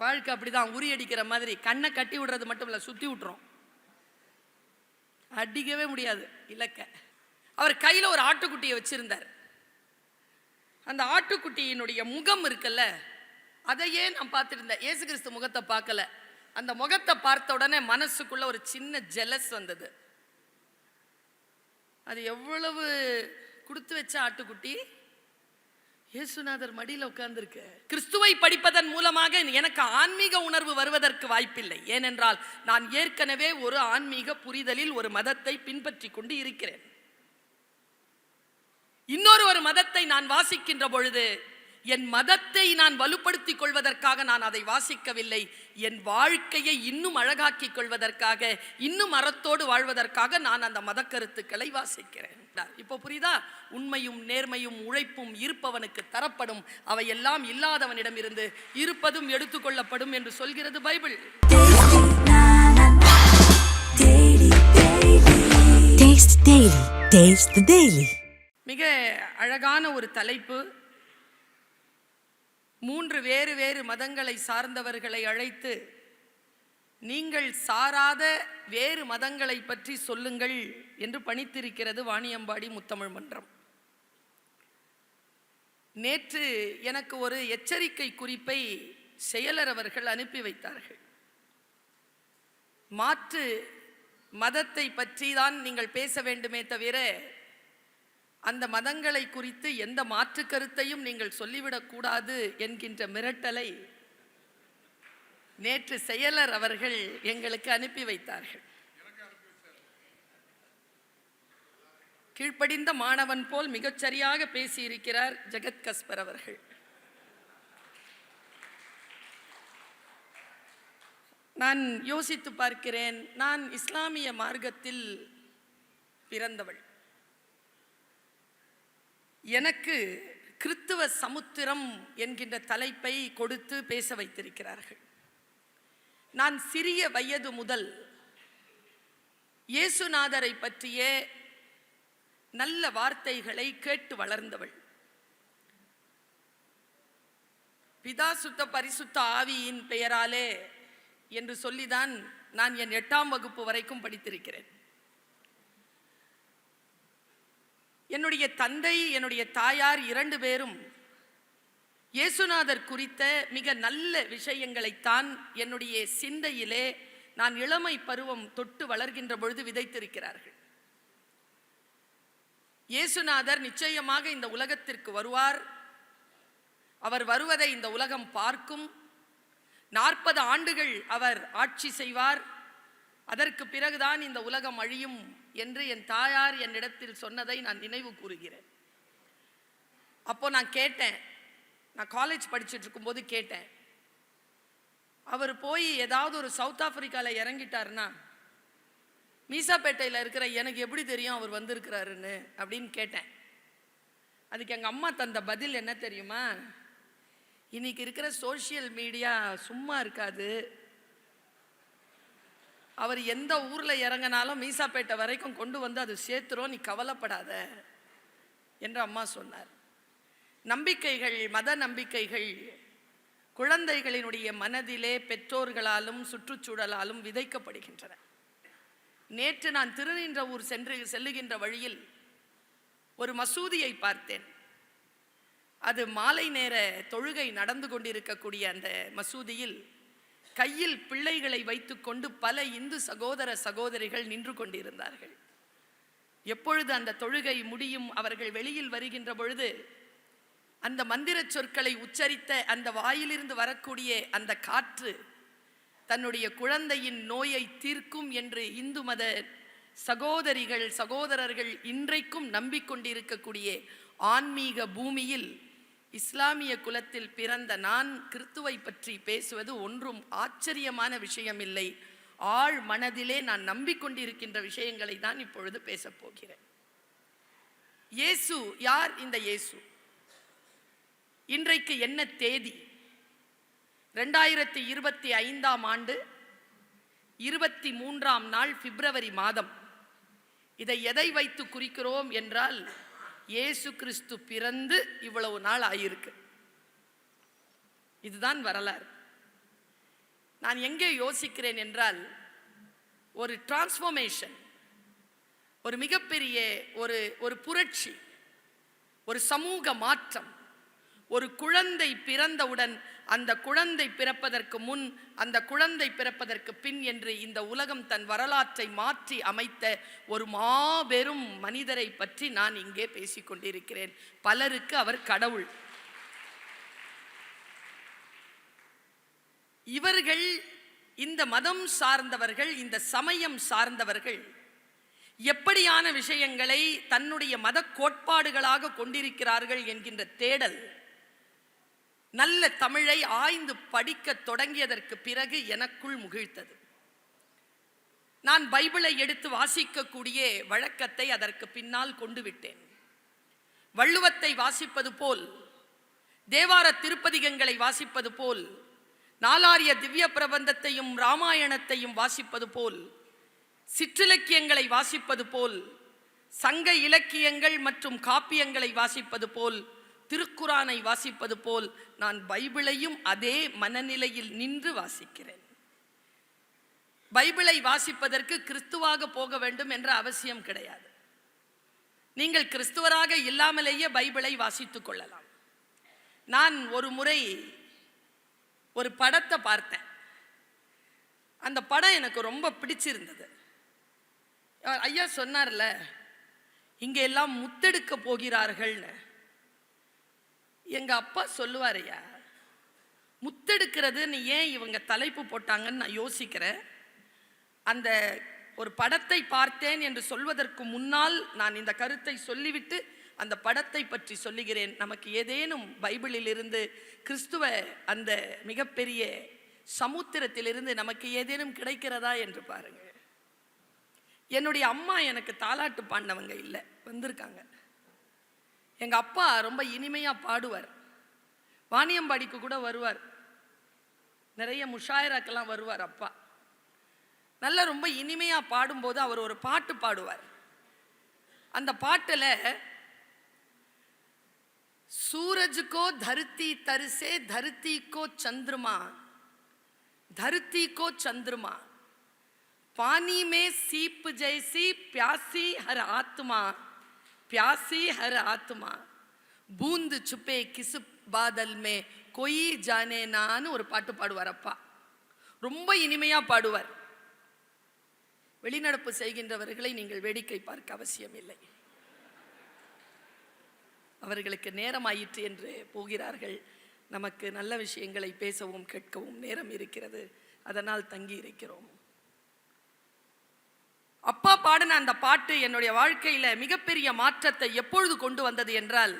வாழ்க்கை அப்படிதான், உரி அடிக்கிற மாதிரி. கண்ணை கட்டி விடுறது மட்டும் இல்லை, சுற்றி விட்டுரும், அடிக்கவே முடியாது இலக்க. அவர் கையில் ஒரு ஆட்டுக்குட்டியை வச்சிருந்தார். அந்த ஆட்டுக்குட்டியினுடைய முகம் இருக்குல்ல, அதையே நான் பார்த்துருந்தேன். இயேசு கிறிஸ்து முகத்தை பார்க்கல. அந்த முகத்தை பார்த்த உடனே மனசுக்குள்ள ஒரு சின்ன ஜெலஸ் வந்தது. அது எவ்வளவு கொடுத்து வச்ச ஆட்டுக்குட்டி, இயேசுநாதர் மடியில் உட்கார்ந்துருக்கு. கிறிஸ்துவை படிப்பதன் மூலமாக எனக்கு ஆன்மீக உணர்வு வருவதற்கு வாய்ப்பில்லை. ஏனென்றால் நான் ஏற்கனவே ஒரு ஆன்மீக புரிதலில் ஒரு மதத்தை பின்பற்றி கொண்டு இருக்கிறேன். இன்னொரு மதத்தை நான் வாசிக்கின்ற பொழுது என் மதத்தை நான் வலுப்படுத்திக் கொள்வதற்காக நான் அதை வாசிக்கவில்லை. என் வாழ்க்கையை இன்னும் அழகாக்கிக் கொள்வதற்காக, இன்னும் அறத்தோடு வாழ்வதற்காக நான் அந்த மத கருத்துக்களை வாசிக்கிறேன். இப்போ புரியுதா? உண்மையும் நேர்மையும் உழைப்பும் இருப்பவனுக்கு தரப்படும், அவையெல்லாம் இல்லாதவனிடம் இருந்து இருப்பதும் எடுத்துக்கொள்ளப்படும் என்று சொல்கிறது பைபிள். மிக அழகான ஒரு தலைப்பு. 3 வேறு வேறு மதங்களை சார்ந்தவர்களை அழைத்து நீங்கள் சாராத வேறு மதங்களை பற்றி சொல்லுங்கள் என்று பணித்திருக்கிறது வாணியம்பாடி முத்தமிழ் மன்றம். நேற்று எனக்கு ஒரு எச்சரிக்கை குறிப்பை செயலர் அவர்கள் அனுப்பி வைத்தார்கள். மாற்று மதத்தை பற்றி தான் நீங்கள் பேச வேண்டுமே தவிர அந்த மதங்களை குறித்து எந்த மாற்று கருத்தையும் நீங்கள் சொல்லிவிடக்கூடாது என்கின்ற மிரட்டலை நேற்று செயலர் அவர்கள் எங்களுக்கு அனுப்பி வைத்தார்கள். கீழ்ப்படிந்த மாணவன் போல் மிகச்சரியாக பேசியிருக்கிறார் ஜெகத் கஸ்பர் அவர்கள். நான் யோசித்து பார்க்கிறேன். நான் இஸ்லாமிய மார்க்கத்தில் பிறந்தவள். எனக்கு கிறித்துவ சமுத்திரம் என்கின்ற தலைப்பை கொடுத்து பேச வைத்திருக்கிறார்கள். நான் சிறிய வயது முதல் இயேசுநாதரை பற்றிய நல்ல வார்த்தைகளை கேட்டு வளர்ந்தவள். பிதா சுத்த பரிசுத்த ஆவியின் பெயராலே என்று சொல்லிதான் நான் என் 8ஆம் வகுப்பு வரைக்கும் படித்திருக்கிறேன். என்னுடைய தந்தை, என்னுடைய தாயார் 2 பேரும் இயேசுநாதர் குறித்த மிக நல்ல விஷயங்களைத்தான் என்னுடைய சிந்தையிலே நான் இளமை பருவம் தொட்டு வளர்கின்ற பொழுது விதைத்திருக்கிறார்கள். இயேசுநாதர் நிச்சயமாக இந்த உலகத்திற்கு வருவார். அவர் வருவதை இந்த உலகம் பார்க்கும். 40 ஆண்டுகள் அவர் ஆட்சி செய்வார். அதற்கு பிறகுதான் இந்த உலகம் அழியும் என்று என் தாயார் என்னிடத்தில் சொன்னதை நான் நினைவு கூறுகிறேன். அப்போ நான் கேட்டேன், நான் காலேஜ் படிச்சுட்டு இருக்கும்போது கேட்டேன், அவர் போய் ஏதாவது ஒரு சவுத் ஆப்பிரிக்காவில் இறங்கிட்டாருன்னா மீசாப்பேட்டையில் இருக்கிற எனக்கு எப்படி தெரியும் அவர் வந்திருக்கிறாருன்னு அப்படின்னு கேட்டேன். அதுக்கு எங்கள் அம்மா தந்த பதில் என்ன தெரியுமா? இன்னைக்கு இருக்கிற சோஷியல் மீடியா சும்மா இருக்காது, அவர் எந்த ஊரில் இறங்கினாலும் மீசாப்பேட்டை வரைக்கும் கொண்டு வந்து அது சேர்த்துரும், நீ கவலைப்படாத என்று அம்மா சொன்னார். நம்பிக்கைகள், மத நம்பிக்கைகள் குழந்தைகளினுடைய மனதிலே பெற்றோர்களாலும் சுற்றுச்சூழலாலும் விதைக்கப்படுகின்றன. நேற்று நான் திருநின்றவூர் செல்லுகின்ற வழியில் ஒரு மசூதியை பார்த்தேன். அது மாலை நேர தொழுகை நடந்து கொண்டிருக்கக்கூடிய அந்த மசூதியில் கையில் பிள்ளைகளை வைத்துக்கொண்டு பல இந்து சகோதர சகோதரிகள் நின்று கொண்டிருந்தார்கள். எப்பொழுது அந்த தொழுகை முடியும், அவர்கள் வெளியில் வருகின்ற பொழுது அந்த மந்திர சொற்களை உச்சரித்த அந்த வாயிலிருந்து வரக்கூடிய அந்த காற்று தன்னுடைய குழந்தையின் நோயை தீர்க்கும் என்று இந்து மத சகோதரிகள் சகோதரர்கள் இன்றைக்கும் நம்பிக்கொண்டிருக்கக்கூடிய ஆன்மீக பூமியில் இஸ்லாமிய குலத்தில் பிறந்த நான் கிறித்துவை பற்றி பேசுவது ஒன்றும் ஆச்சரியமான விஷயமில்லை. ஆழ் மனதிலே நான் நம்பிக்கொண்டிருக்கின்ற விஷயங்களை தான் இப்பொழுது பேசப் போகிறேன். இயேசு யார்? இந்த இயேசு இன்றைக்கு என்ன தேதி? 2025ஆம் ஆண்டு 23ஆம் நாள் பிப்ரவரி மாதம். இதை எதை வைத்து குறிக்கிறோம் என்றால், இயேசு கிறிஸ்து பிறந்து இவ்வளவு நாள் ஆயிருக்கு. இதுதான் வரலாறு. நான் எங்கே யோசிக்கிறேன் என்றால், ஒரு டிரான்ஸ்ஃபர்மேஷன், ஒரு மிகப்பெரிய ஒரு புரட்சி, ஒரு சமூக மாற்றம். ஒரு குழந்தை பிறந்தவுடன், அந்த குழந்தை பிறப்பதற்கு முன், அந்த குழந்தை பிறப்பதற்கு பின் என்று இந்த உலகம் தன் வரலாற்றை மாற்றி அமைத்த ஒரு மாபெரும் மனிதரை பற்றி நான் இங்கே பேசிக்கொண்டிருக்கிறேன். பலருக்கு அவர் கடவுள். இவர்கள், இந்த மதம் சார்ந்தவர்கள், இந்த சமயம் சார்ந்தவர்கள் எப்படியான விஷயங்களை தன்னுடைய மத கோட்பாடுகளாக கொண்டிருக்கிறார்கள் என்கின்ற தேடல் நல்ல தமிழை ஆய்ந்து படிக்க தொடங்கியதற்கு பிறகு எனக்குள் முகிழ்த்தது. நான் பைபிளை எடுத்து வாசிக்கக்கூடிய வழக்கத்தை அதற்கு பின்னால் கொண்டு விட்டேன். வள்ளுவத்தை வாசிப்பது போல், தேவார திருப்பதிகங்களை வாசிப்பது போல், நாலாரிய திவ்ய பிரபந்தத்தையும் ராமாயணத்தையும் வாசிப்பது போல், சிற்றிலக்கியங்களை வாசிப்பது போல், சங்க இலக்கியங்கள் மற்றும் காப்பியங்களை வாசிப்பது போல், திருக்குரானை வாசிப்பது போல் நான் பைபிளையும் அதே மனநிலையில் நின்று வாசிக்கிறேன். பைபிளை வாசிப்பதற்கு கிறிஸ்துவாக போக வேண்டும் என்ற அவசியம் கிடையாது. நீங்கள் கிறிஸ்துவராக இல்லாமலேயே பைபிளை வாசித்துக் கொள்ளலாம். நான் ஒரு முறை ஒரு படத்தை பார்த்தேன். அந்த படம் எனக்கு ரொம்ப பிடிச்சிருந்தது. ஐயா சொன்னார்ல, இங்கே எல்லாம் முத்தெடுக்க போகிறார்கள்னு. எங்க அப்பா சொல்லுவார், ஐயா முத்தெடுக்கிறதுன்னு ஏன் இவங்க தலைப்பு போட்டாங்கன்னு நான் யோசிக்கிறேன். அந்த ஒரு படத்தை பார்த்தேன் என்று சொல்வதற்கு முன்னால் நான் இந்த கருத்தை சொல்லிவிட்டு அந்த படத்தை பற்றி சொல்லுகிறேன். நமக்கு ஏதேனும் பைபிளில் இருந்து, கிறிஸ்துவ அந்த மிகப்பெரிய சமுத்திரத்திலிருந்து நமக்கு ஏதேனும் கிடைக்கிறதா என்று பாருங்க. என்னுடைய அம்மா எனக்கு தாலாட்டு பாடினவங்க இல்லை, வந்திருக்காங்க. எங்கள் அப்பா ரொம்ப இனிமையாக பாடுவார். வாணியம்பாடிக்கு கூட வருவார், நிறைய முஷாயராக்கெல்லாம் வருவார். அப்பா நல்லா ரொம்ப இனிமையாக பாடும்போது அவர் ஒரு பாட்டு பாடுவார். அந்த பாட்டில் சூரஜுக்கோ धरती तरसे धरती को चंद्रमा, धरती को चंद्रमा, पानी में सीप जैसी प्यासी हर आत्मा, प्यासी हर आत्मा, बूंद छुपे किस बादल में कोई जाने नाன்னு ஒரு பாட்டு பாடுவார். அப்பா ரொம்ப இனிமையா பாடுவார். வெளிநடப்பு செய்கின்றவர்களை நீங்கள் வேடிக்கை பார்க்க அவசியம் இல்லை. அவர்களுக்கு நேரம் ஆயிற்று என்று போகிறார்கள். நமக்கு நல்ல விஷயங்களை பேசவும் கேட்கவும் நேரம் இருக்கிறது, அதனால் தங்கி இருக்கிறோம். அப்பா பாடின அந்த பாட்டு என்னுடைய வாழ்க்கையில மிகப்பெரிய மாற்றத்தை எப்பொழுது கொண்டு வந்தது என்றால்,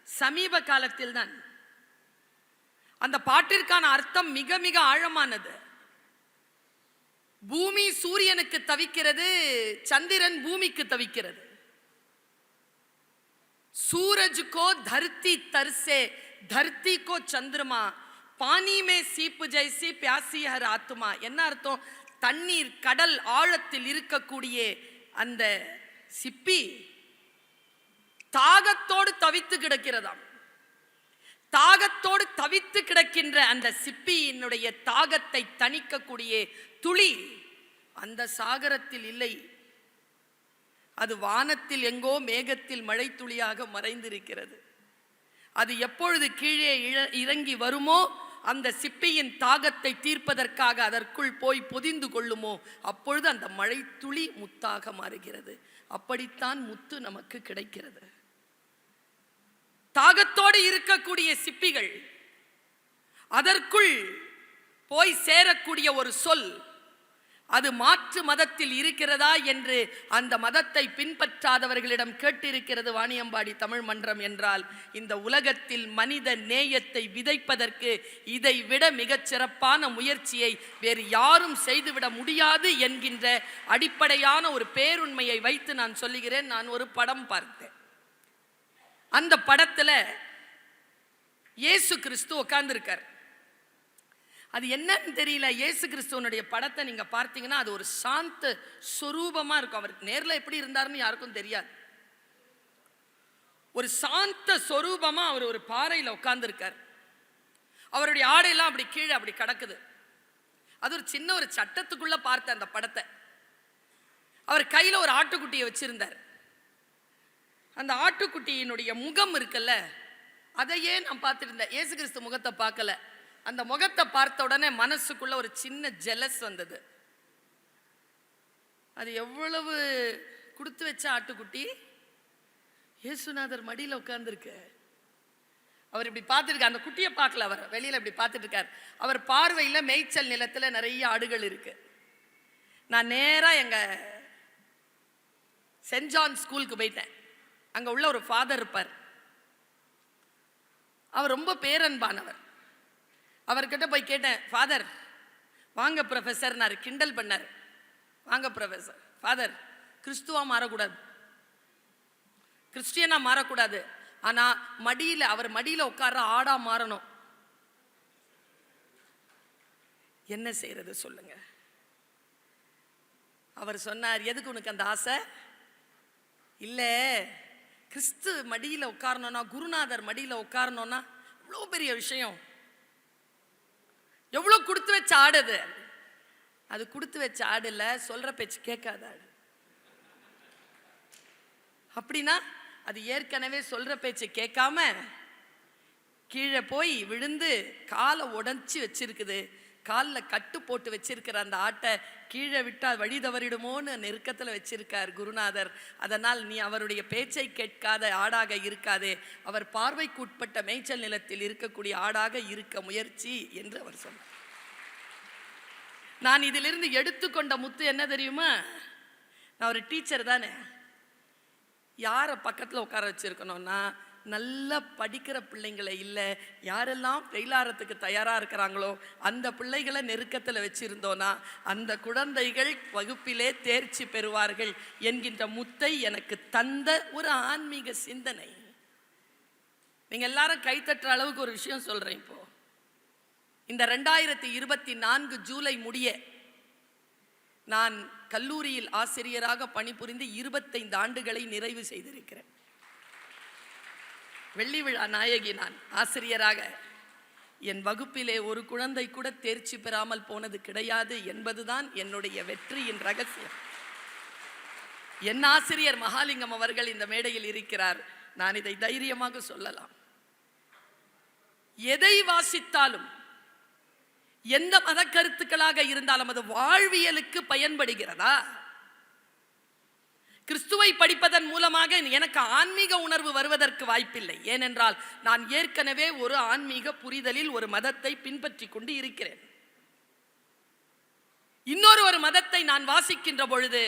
சமீப காலத்தில் தான். அந்த பாட்டிற்கான அர்த்தம் மிக மிக ஆழமானது. பூமி சூரியனுக்கு தவிக்கிறது, சந்திரன் பூமிக்கு தவிக்கிறது. सूरज को धरती तरसे धरती को चंद्रमा, पानी में सीप जैसी प्यासी हर आत्मा. என்ன அர்த்தம்? தண்ணீர் கடல் ஆழத்தில் இருக்கக்கூடிய அந்த சிப்பி தாகத்தோடு தவித்து கிடக்கிறதாம். தாகத்தோடு தவித்து கிடக்கின்ற அந்த சிப்பியினுடைய தாகத்தை தணிக்கக்கூடிய துளி அந்த சாகரத்தில் இல்லை, அது வானத்தில் எங்கோ மேகத்தில் மழை துளியாக மறைந்திருக்கிறது. அது எப்பொழுது கீழே இறங்கி வருமோ, அந்த சிப்பியின் தாகத்தை தீர்ப்பதற்காக அதற்குள் போய் பொதிந்து கொள்ளுமோ, அப்பொழுது அந்த மழை துளி முத்தாக மாறுகிறது. அப்படித்தான் முத்து நமக்கு கிடைக்கிறது. தாகத்தோடு இருக்கக்கூடிய சிப்பிகள் அதற்குள் போய் சேரக்கூடிய ஒரு சொல், அது மாற்று மதத்தில் இருக்கிறதா என்று அந்த மதத்தை பின்பற்றாதவர்களிடம் கேட்டிருக்கிறது வாணியம்பாடி தமிழ் மன்றம். என்றால் இந்த உலகத்தில் மனித நேயத்தை விதைப்பதற்கு இதை விட மிகச் சிறப்பான முயற்சியை வேறு யாரும் செய்துவிட முடியாது என்கின்ற அடிப்படையான ஒரு பேருண்மையை வைத்து நான் சொல்லுகிறேன். நான் ஒரு படம் பார்த்தேன். அந்த படத்துல இயேசு கிறிஸ்து உட்கார்ந்திருக்கார். அது என்னன்னு தெரியல. இயேசு கிறிஸ்துவனுடைய படத்தை நீங்க பார்த்தீங்கன்னா அது ஒரு சாந்த சொரூபமா இருக்கும். அவருக்கு நேர்ல எப்படி இருந்தாருன்னு யாருக்கும் தெரியாது. ஒரு சாந்த சொரூபமா அவர் ஒரு பாறையில உட்கார்ந்து இருக்கார். அவருடைய ஆடையெல்லாம் அப்படி கீழே அப்படி கிடக்குது. அது ஒரு சின்ன ஒரு சட்டத்துக்குள்ள பார்த்த அந்த படத்தை. அவர் கையில ஒரு ஆட்டுக்குட்டியை வச்சிருந்தார். அந்த ஆட்டுக்குட்டியினுடைய முகம் இருக்குல்ல, அதையே நான் பார்த்துட்டு இருந்தேன். இயேசு கிறிஸ்து முகத்தை பார்க்கல. அந்த முகத்தை பார்த்த உடனே மனசுக்குள்ள ஒரு சின்ன ஜெலஸ் வந்தது. அது எவ்வளவு கொடுத்து வச்ச ஆட்டுக்குட்டி, இயேசுநாதர் மடியில் உட்கார்ந்துருக்கு. அவர் இப்படி பார்த்துருக்கார். அந்த குட்டியை பார்க்கல, அவர் வெளியில இப்படி பார்த்துட்டு இருக்கார். அவர் பார்வையில மேய்ச்சல் நிலத்துல நிறைய ஆடுகள் இருக்கு. நான் நேரா எங்க சென்ட் ஜான் ஸ்கூலுக்கு போயிட்டேன். அங்க உள்ள ஒரு ஃபாதர் இருப்பார். அவர் ரொம்ப பேரன்பானவர். அவர்கிட்ட போய் கேட்டேன், ஃபாதர் வாங்க ப்ரொஃபஸர். நான் கிண்டல் பண்ணார். வாங்க ப்ரொஃபஸர். ஃபாதர், கிறிஸ்துவா மாறக்கூடாது, கிறிஸ்டியனா மாறக்கூடாது, ஆனா மடியில அவர் மடியில உட்கார்ற ஆடா மாறணும். என்ன செய்யறது சொல்லுங்க? அவர் சொன்னார், எதுக்கு உனக்கு அந்த ஆசை? இல்ல, கிறிஸ்து மடியில உட்காரணும்னா, குருநாதர் மடியில உட்காரணும்னா எவ்வளவு பெரிய விஷயம். எவ்வளவு கொடுத்து வச்ச ஆடு அது. அது கொடுத்து வச்ச ஆடு இல்ல, சொல்ற பேச்சு கேட்காத ஆடு. அப்படின்னா அது ஏற்கனவே சொல்ற பேச்சு கேட்காம கீழே போய் விழுந்து காலை உடைச்சி வச்சிருக்குது. காலில் கட்டு போட்டு வச்சிருக்கிற அந்த ஆட்டை கீழே விட்டால் வழி தவறிடுமோன்னு நெருக்கத்தில் வச்சிருக்கார் குருநாதர். அதனால் நீ அவருடைய பேச்சை கேட்காத ஆடாக இருக்காதே, அவர் பார்வைக்கு உட்பட்ட மேய்ச்சல் நிலத்தில் இருக்கக்கூடிய ஆடாக இருக்க முயற்சி என்று அவர் சொன்னார். நான் இதிலிருந்து எடுத்துக்கொண்ட முத்து என்ன தெரியுமா? நான் ஒரு டீச்சர் தானே. யாரை பக்கத்தில் உட்கார வச்சிருக்கணும்னா, நல்லா படிக்கிற பிள்ளைங்களை இல்லை, யாரெல்லாம் ஃபெயிலாகிறதுக்கு தயாராக இருக்கிறாங்களோ அந்த பிள்ளைகளை நெருக்கத்தில் வச்சிருந்தோன்னா அந்த குழந்தைகள் வகுப்பிலே தேர்ச்சி பெறுவார்கள் என்கின்ற முத்தை எனக்கு தந்த ஒரு ஆன்மீக சிந்தனை. நீங்கள் எல்லாரும் கைத்தட்டுற அளவுக்கு ஒரு விஷயம் சொல்கிறேன். இப்போ இந்த 2024 ஜூலை முடிய நான் கல்லூரியில் ஆசிரியராக பணிபுரிந்து 25 ஆண்டுகளை நிறைவு செய்திருக்கிறேன். வெள்ளி விழா நாயகி நான் ஆசிரியராக. என் வகுப்பிலே ஒரு குழந்தை கூட தேர்ச்சி பெறாமல் போனது கிடையாது என்பதுதான் என்னுடைய வெற்றியின் ரகசியம். என் ஆசிரியர் மகாலிங்கம் அவர்கள் இந்த மேடையில் இருக்கிறார். நான் இதை தைரியமாக சொல்லலாம். எதை வாசித்தாலும், எந்த மத கருத்துக்களாக இருந்தாலும் அது வாழ்வியலுக்கு பயன்படுகிறதா? கிறிஸ்துவை படிப்பதன் மூலமாக எனக்கு ஆன்மீக உணர்வு வருவதற்கு வாய்ப்பில்லை. ஏனென்றால் நான் ஏற்கனவே ஒரு ஆன்மீக புரிதலில் ஒரு மதத்தை பின்பற்றி கொண்டு இருக்கிறேன். இன்னொரு மதத்தை நான் வாசிக்கின்ற பொழுது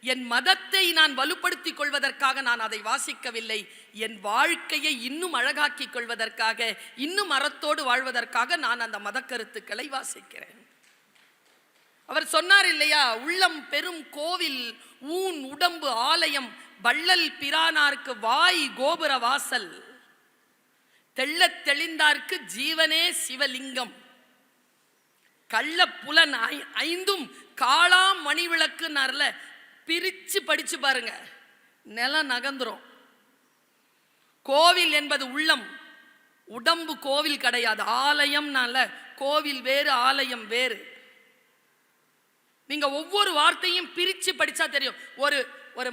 என் மதத்தை நான் வலுப்படுத்திக் கொள்வதற்காக நான் அதை வாசிக்கவில்லை. என் வாழ்க்கையை இன்னும் அழகாக்கிக் கொள்வதற்காக, இன்னும் அறத்தோடு வாழ்வதற்காக நான் அந்த மத கருத்துக்களை வாசிக்கிறேன். அவர் சொன்னார் இல்லையா, உள்ளம் பெரும் கோவில், ஊன் உடம்பு ஆலயம், வள்ளல் பிரானார்க்கு வாய் கோபுர வாசல், தெள்ளத் தெளிந்தார்க்கு ஜீவனே சிவலிங்கம், கள்ள புலன் ஐந்தும் காளாம் மணி விளக்குன்னார்ல. பிரிச்சு படிச்சு பாருங்க, நிலம் நகர்ந்துரும். கோவில் என்பது உள்ளம், உடம்பு கோவில் கிடையாது. ஆலயம்னால கோவில் வேறு, ஆலயம் வேறு. நீங்க ஒவ்வொரு வார்த்தையும் பிரிச்சு படிச்சா தெரியும். ஒரு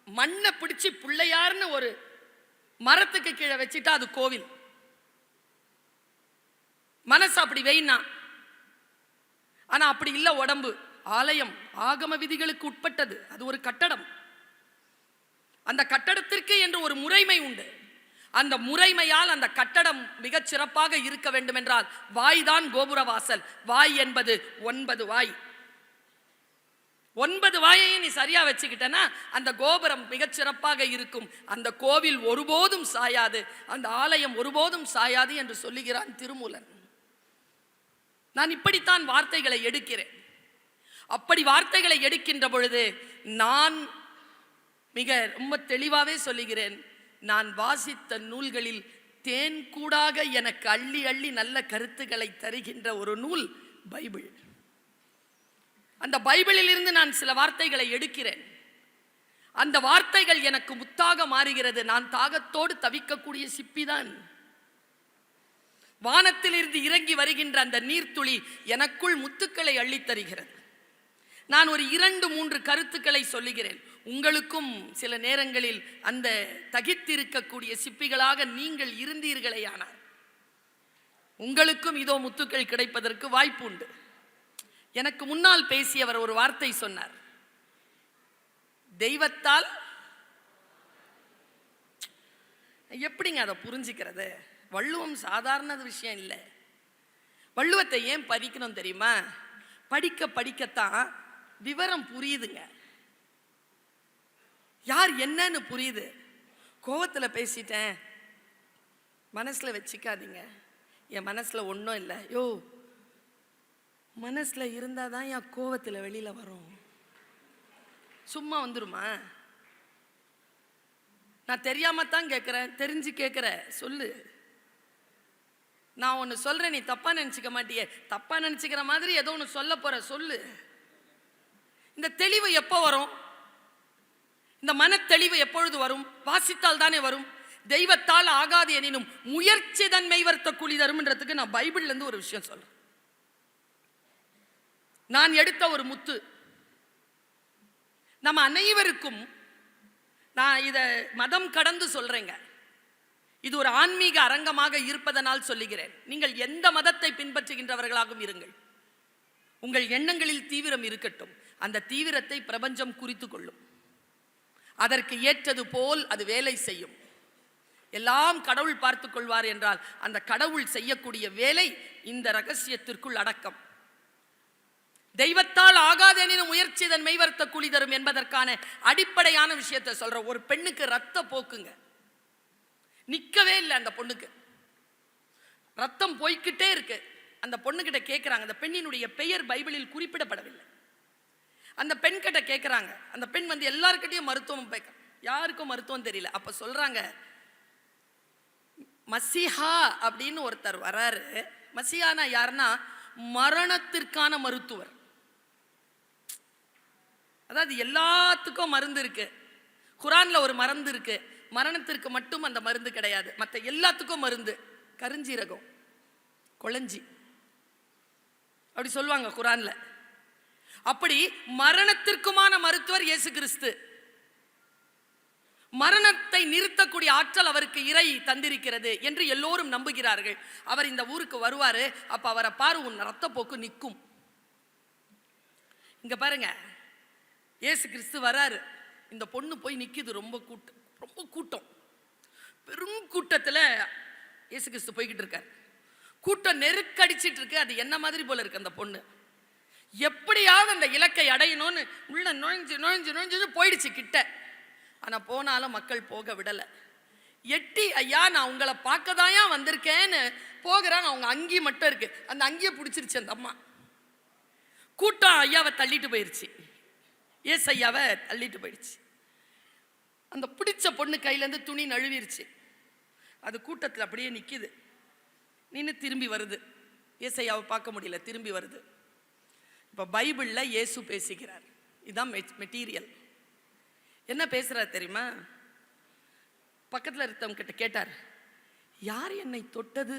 மண்ணை பிடிச்சு பிள்ளையார்னு ஒரு மரத்துக்கு கீழே வச்சுட்டா அது கோவில். மனசு அப்படி வைனா, ஆனா அப்படி இல்ல. உடம்பு ஆலயம், ஆகம விதிகளுக்கு உட்பட்டது. அது ஒரு கட்டடம். அந்த கட்டடத்திற்கு என்று ஒரு முறைமை உண்டு. அந்த முறைமையால் அந்த கட்டடம் மிகச் சிறப்பாக இருக்க வேண்டும் என்றால் வாய் தான் கோபுர வாசல். வாய் என்பது 9 வாய். 9 வாயையும் நீ சரியா வச்சுக்கிட்டனா அந்த கோபுரம் மிகச் சிறப்பாக இருக்கும். அந்த கோவில் ஒருபோதும் சாயாது, அந்த ஆலயம் ஒருபோதும் சாயாது என்று சொல்லுகிறான் திருமூலன். நான் இப்படித்தான் வார்த்தைகளை எடுக்கிறேன். அப்படி வார்த்தைகளை எடுக்கின்ற பொழுது நான் ரொம்ப தெளிவாகவே சொல்லுகிறேன், நான் வாசித்த நூல்களில் தேன் கூடாக எனக்கு அள்ளி அள்ளி நல்ல கருத்துக்களை தருகின்ற ஒரு நூல் பைபிள். அந்த பைபிளில் இருந்து நான் சில வார்த்தைகளை எடுக்கிறேன். அந்த வார்த்தைகள் எனக்கு முத்தாக மாறுகிறது. நான் தாகத்தோடு தவிக்கக்கூடிய சிப்பிதான். வானத்திலிருந்து இறங்கி வருகின்ற அந்த நீர்த்துளி எனக்குள் முத்துக்களை அள்ளித் தருகிறது. நான் ஒரு 2-3 கருத்துக்களை சொல்லுகிறேன். உங்களுக்கும் சில நேரங்களில் அந்த தகித்திருக்கக்கூடிய சிப்பிகளாக நீங்கள் இருந்தீர்களேயானார் உங்களுக்கும் இதோ முத்துக்கள் கிடைப்பதற்கு வாய்ப்பு உண்டு. எனக்கு முன்னால் பேசியவர் ஒரு வார்த்தை சொன்னார், தெய்வத்தால். எப்படிங்க அதை புரிஞ்சுக்கிறது? வள்ளுவம் சாதாரண விஷயம் இல்லை. வள்ளுவத்தை ஏன் படிக்கணும் தெரியுமா? படிக்க படிக்கத்தான் விவரம் புரியுதுங்க. யார் என்னன்னு புரியுது. கோவத்தில் பேசிட்டேன், மனசில் வச்சுக்காதீங்க. என் மனசில் ஒன்றும் இல்லை. யோ, மனசில் இருந்தால் தான் என் கோவத்தில் வெளியில் வரும். சும்மா வந்துருமா? நான் தெரியாம தான் கேட்குறேன், தெரிஞ்சு கேட்குற சொல்லு. நான் ஒன்று சொல்கிறேன், நீ தப்பாக நினச்சிக்க மாட்டியே. தப்பாக நினச்சிக்கிற மாதிரி ஏதோ ஒன்று சொல்ல போகிற, சொல்லு. இந்த தெளிவு எப்போ வரும்? இந்த மன தெளிவு எப்பொழுது வரும்? வாசித்தால் தானே வரும். தெய்வத்தால் ஆகாது எனினும் முயற்சி தன்மை வர்த்த கூலி தரும்ன்றதுக்கு நான் பைபிள்ல இருந்து ஒரு விஷயம் சொல்றேன். நான் எடுத்த ஒரு முத்து. நம்ம அனைவருக்கும், நான் இத மதம் கடந்து சொல்றேங்க, இது ஒரு ஆன்மீக அரங்கமாக இருப்பதனால் சொல்லுகிறேன். நீங்கள் எந்த மதத்தை பின்பற்றுகின்றவர்களாகவும் இருங்கள், உங்கள் எண்ணங்களில் தீவிரம் இருக்கட்டும். அந்த தீவிரத்தை பிரபஞ்சம் குறித்து கொள்ளும். அதற்கு ஏற்றது போல் அது வேலை செய்யும். எல்லாம் கடவுள் பார்த்துக் கொள்வார் என்றால் அந்த கடவுள் செய்யக்கூடிய வேலை இந்த ரகசியத்திற்குள் அடக்கம். தெய்வத்தால் ஆகாதெனினும் முயற்சி தன் மெய்வர்த்த கூலி தரும் என்பதற்கான அடிப்படையான விஷயத்தை சொல்ற. ஒரு பெண்ணுக்கு ரத்த போக்குங்க, நிக்கவே இல்லை. அந்த பொண்ணுக்கு ரத்தம் போய்கிட்டே இருக்கு. அந்த பொண்ணுகிட்ட கேட்கிறாங்க, அந்த பெண்ணினுடைய பெயர் பைபிளில் குறிப்பிடப்படவில்லை. அந்த பெண் கிட்ட கேட்கிறாங்க. அந்த பெண் வந்து எல்லாருக்கிட்டையும் மருத்துவம் யாருக்கும் மருத்துவம் தெரியல. அப்ப சொல்றாங்க, மசிஹா அப்படின்னு ஒருத்தர் வராரு. மசிஹானா யாருன்னா மரணத்திற்கான மருத்துவர். அதாவது எல்லாத்துக்கும் மருந்து இருக்கு. குரான்ல ஒரு மருந்து இருக்கு, மரணத்திற்கு மட்டும் அந்த மருந்து கிடையாது, மற்ற எல்லாத்துக்கும் மருந்து. கருஞ்சீரகம், கொளஞ்சி அப்படி சொல்லுவாங்க குரான்ல. அப்படி மரணத்திற்குமான மருத்துவர் இயேசு கிறிஸ்து. மரணத்தை நிறுத்தக்கூடிய ஆற்றல் அவருக்கு இறை தந்திருக்கிறது என்று எல்லோரும் நம்புகிறார்கள். அவர் இந்த ஊருக்கு வருவாரு. அப்ப அவரை பாரு, உன் ரத்தப்போக்கு நிற்கும். இங்க பாருங்க, இயேசு கிறிஸ்து வராரு. இந்த பொண்ணு போய் நிக்குது. ரொம்ப கூட்டம், பெரும் கூட்டத்துல இயேசு கிறிஸ்து போய்கிட்டு இருக்காரு. கூட்டம் நெருக்கடிச்சிட்டு இருக்கு. அது என்ன மாதிரி போல இருக்கு. அந்த பொண்ணு எப்படியாவது அந்த இலக்கை அடையணும்னு உள்ள நுழைஞ்சு போயிடுச்சு கிட்ட. ஆனா போனாலும் மக்கள் போக விடல. எட்டி, ஐயா நான் உங்களை பார்க்கதாயா வந்திருக்கேன்னு போகிறாங்க. அவங்க அங்கி மட்டும் இருக்கு. அந்த அங்கியை பிடிச்சிருச்சு அந்த அம்மா. கூட்டம் ஐயாவை தள்ளிட்டு போயிருச்சு. ஏசு ஐயாவை தள்ளிட்டு போயிடுச்சு. அந்த பிடிச்ச பொண்ணு கையில இருந்து துணி நழுவிருச்சு. அது கூட்டத்தில் அப்படியே நிக்குது. நின்று திரும்பி வருது. ஏசையாவை பார்க்க முடியல, திரும்பி வருது. இப்ப பைபிள்ல இயேசு பேசுகிறார். இதுதான் மெட்டீரியல். என்ன பேசுறார் தெரியுமா? பக்கத்துல இருக்கவங்க கிட்ட கேட்டார், யார் என்னை தொட்டது?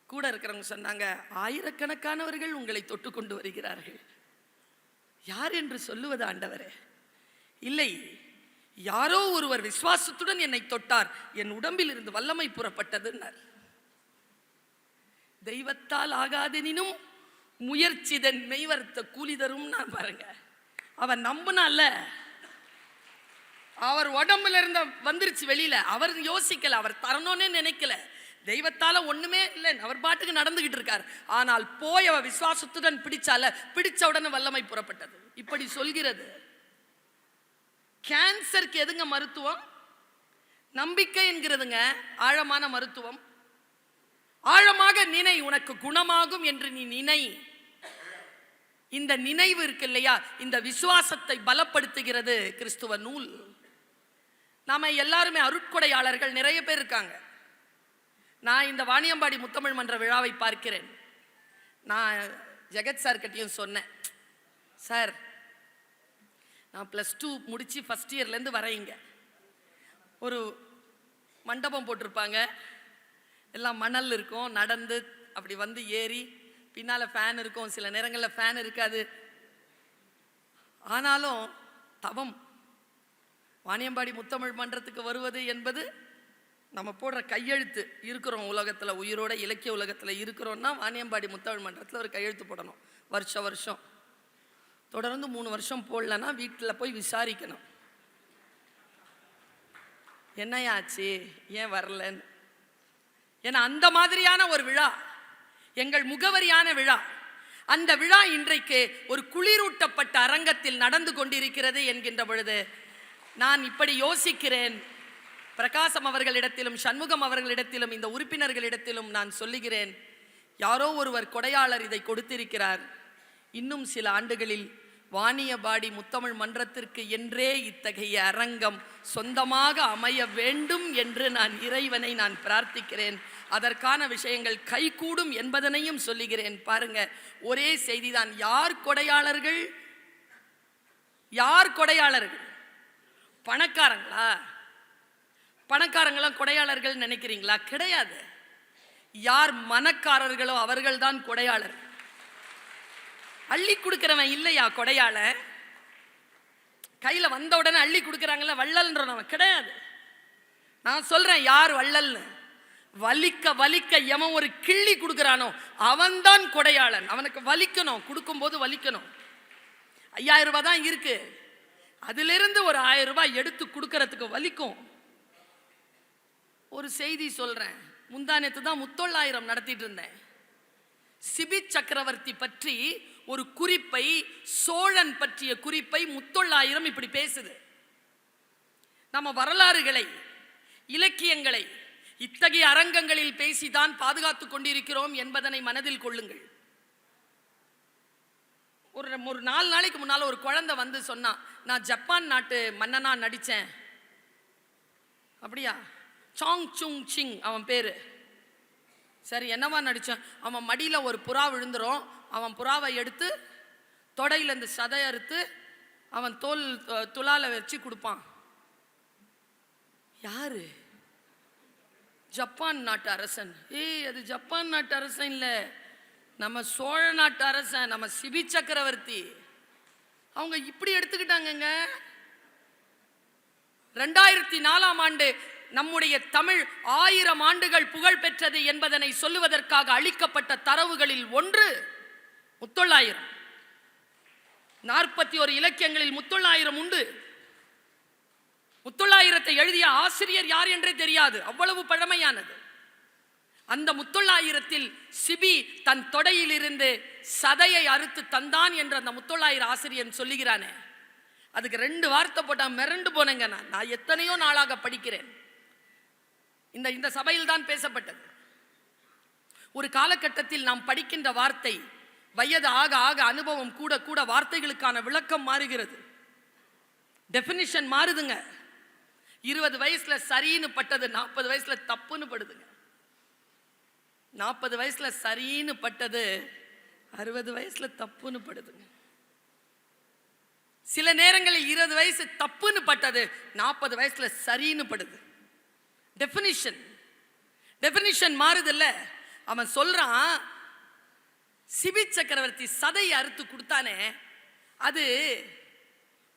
கூட இருக்கிறவங்க சொன்னாங்க, ஆயிரக்கணக்கானவர்கள் உங்களை தொட்டு கொண்டு வருகிறார்கள். யார் என்று சொல்லுவது ஆண்டவரே? இல்லை, யாரோ ஒருவர் விசுவாசத்துடன் என்னை தொட்டார், என் உடம்பில் இருந்து வல்லமை புறப்பட்டதுன்னார். தெய்வத்தால் ஆகாதெனினும் முயற்சிதன் மெய்வர்த்த கூலி தரும். நான் பாருங்க, அவன் நம்பினால அவர் உடம்புல இருந்த வந்துருச்சு வெளியில. அவர் யோசிக்கல, அவர் தரணும்னு நினைக்கல. தெய்வத்தால ஒண்ணுமே இல்லை, அவர் பாட்டுக்கு நடந்துகிட்டு இருக்கார். ஆனால் போய் அவ விசுவாசத்துடன் பிடிச்சால, பிடிச்ச உடனே வல்லமை புறப்பட்டது. இப்படி சொல்கிறது. கேன்சருக்கு எதுங்க மருத்துவம்? நம்பிக்கை என்கிறதுங்க ஆழமான மருத்துவம். ஆழமாக நினை, உனக்கு குணமாகும் என்று நீ நினை. இந்த நினைவு இருக்கு இல்லையா, இந்த விசுவாசத்தை பலப்படுத்துகிறது கிறிஸ்துவ நூல். நாம எல்லாருமே அருட்கொடையாளர்கள் நிறைய பேர் இருக்காங்க. நான் இந்த வாணியம்பாடி முத்தமிழ் மன்ற விழாவை பார்க்கிறேன். நான் ஜெகத் சார் கிட்டையும் சொன்னேன், சார் நான் +2 முடிச்சு ஃபர்ஸ்ட் இயர்லேருந்து வரேங்க. ஒரு மண்டபம் போட்டிருப்பாங்க, எல்லாம் மணல் இருக்கும், நடந்து அப்படி வந்து ஏறி, பின்னால் ஃபேன் இருக்கும், சில நேரங்களில் ஃபேன் இருக்காது. ஆனாலும் தவம். வாணியம்பாடி முத்தமிழ் மன்றத்துக்கு வருவது என்பது நம்ம போடுற கையெழுத்து. இருக்கிறோம் உலகத்தில், உயிரோட இலக்கிய உலகத்தில் இருக்கிறோன்னா வாணியம்பாடி முத்தமிழ் மன்றத்தில் ஒரு கையெழுத்து போடணும். வருஷம் தொடர்ந்து 3 வருஷம் போடலன்னா வீட்டில் போய் விசாரிக்கணும், என்னையாச்சு, ஏன் வரலன்னு. ஏன்னா அந்த மாதிரியான ஒரு விழா, எங்கள் முகவரியான விழா. அந்த விழா இன்றைக்கு ஒரு குளிரூட்டப்பட்ட அரங்கத்தில் நடந்து கொண்டிருக்கிறது என்கின்ற பொழுது நான் இப்படி யோசிக்கிறேன். பிரகாசம் அவர்களிடத்திலும் சண்முகம் அவர்களிடத்திலும் இந்த உறுப்பினர்களிடத்திலும் நான் சொல்லுகிறேன், யாரோ ஒருவர் கொடையாளர் இதை கொடுத்திருக்கிறார். இன்னும் சில ஆண்டுகளில் வாணியம்பாடி முத்தமிழ் மன்றத்திற்கு என்றே இத்தகைய அரங்கம் சொந்தமாக அமைய வேண்டும் என்று நான் இறைவனை பிரார்த்திக்கிறேன். அதற்கான விஷயங்கள் கைகூடும் என்பதனையும் சொல்லுகிறேன். பாருங்க, ஒரே செய்திதான். யார் கொடையாளர்கள்? யார் கொடையாளர்கள்? பணக்காரங்களா? பணக்காரங்களாம் கொடையாளர்கள் நினைக்கிறீங்களா? கிடையாது. யார் மனக்காரர்களோ அவர்கள்தான் கொடையாளர். அள்ளி கொடுக்கிறவன் இல்லையா கொடையாளர்? கையில வந்த உடனே அள்ளி கொடுக்குறாங்கல்ல, வள்ளல்ன்றவன் கிடையாது. நான் சொல்றேன் யார் வள்ளல்னு. வலிக்க வலிக்க எவன் ஒரு கிள்ளி கொடுக்குறானோ அவன்தான் கொடையாளன். அவனுக்கு வலிக்கணும், கொடுக்கும்போது வலிக்கணும். 5000 ரூபாய் தான் இருக்கு, அதிலிருந்து ஒரு 1000 ரூபாய் எடுத்து கொடுக்கறதுக்கு வலிக்கும். ஒரு செய்தி சொல்றேன். முந்தானத்து தான் முத்தொள்ளாயிரம் நடத்திட்டு இருந்தேன். சிபி சக்கரவர்த்தி பற்றி ஒரு குறிப்பை, சோழன் பற்றிய குறிப்பை முத்தொள்ளாயிரம் இப்படி பேசுது. நம்ம வரலாறுகளை, இலக்கியங்களை இத்தகைய அரங்கங்களில் பேசிதான் பாதுகாத்துக் கொண்டிருக்கிறோம் என்பதனை மனதில் கொள்ளுங்கள். ஒரு 4 நாளைக்கு முன்னால ஒரு குழந்தை வந்து சொன்னா, நான் ஜப்பான் நாட்டு மன்னனா நடிச்சேன். அப்படியா? சாங் சுங் சிங் அவன் பேரு. சரி, என்னவா நடிச்சேன்? அவன் மடியில் ஒரு புறா விழுந்துரும், அவன் புறாவை எடுத்து தொடையில் இந்த சதை அறுத்து அவன் துளால வச்சு கொடுப்பான். யாரு? ஜப்பான் நாட்டு அரசன். அது ஜப்பான் நாட்டு அரசன் இல்லை, நம்ம சோழ நாட்டு அரசன், நம்ம சிபி சக்கரவர்த்தி. அவங்க இப்படி எடுத்துக்கிட்டாங்க. 2004ஆம் ஆண்டு நம்முடைய தமிழ் 1000 ஆண்டுகள் புகழ் பெற்றது என்பதனை சொல்லுவதற்காக அளிக்கப்பட்ட தரவுகளில் ஒன்று முத்தொள்ளாயிரம். 41 இலக்கியங்களில் முத்தொள்ளாயிரம் உண்டு. முத்தொள்ளாயிரத்தை எழுதிய ஆசிரியர் யார் என்றே தெரியாது, அவ்வளவு பழமையானது. அந்த முத்தொள்ளாயிரத்தில் சிபி தன் தொடையில் இருந்து சதையை அறுத்து தந்தான் என்று அந்த முத்தொள்ளாயிரம் ஆசிரியர் சொல்லுகிறானே, அதுக்கு 2 வார்த்தை போட்டா மிரண்டு போனேங்க. நான் எத்தனையோ நாளாக படிக்கிறேன். இந்த சபையில் தான் பேசப்பட்டது. ஒரு காலகட்டத்தில் நாம் படிக்கின்ற வார்த்தை வயது ஆக ஆக அனுபவம் கூட கூட வார்த்தைகளுக்கான விளக்கம் மாறுகிறது, டெஃபினிஷன் மாறுதுங்க. 20 வயசுல சரின்னு பட்டது 40 வயசுல தப்புன்னு படுதுங்க. 40 வயசுல சரின்னு பட்டது 60 வயசுல தப்புன்னு படுதுங்க. சில நேரங்களில் 20 வயசு தப்புன்னு பட்டது 40 வயசுல சரின்னு படுது. டெஃபினிஷன் மாறுது இல்ல. அவன் சொல்றான், சிபி சக்கரவர்த்தி சதையை அறுத்து கொடுத்தானே, அது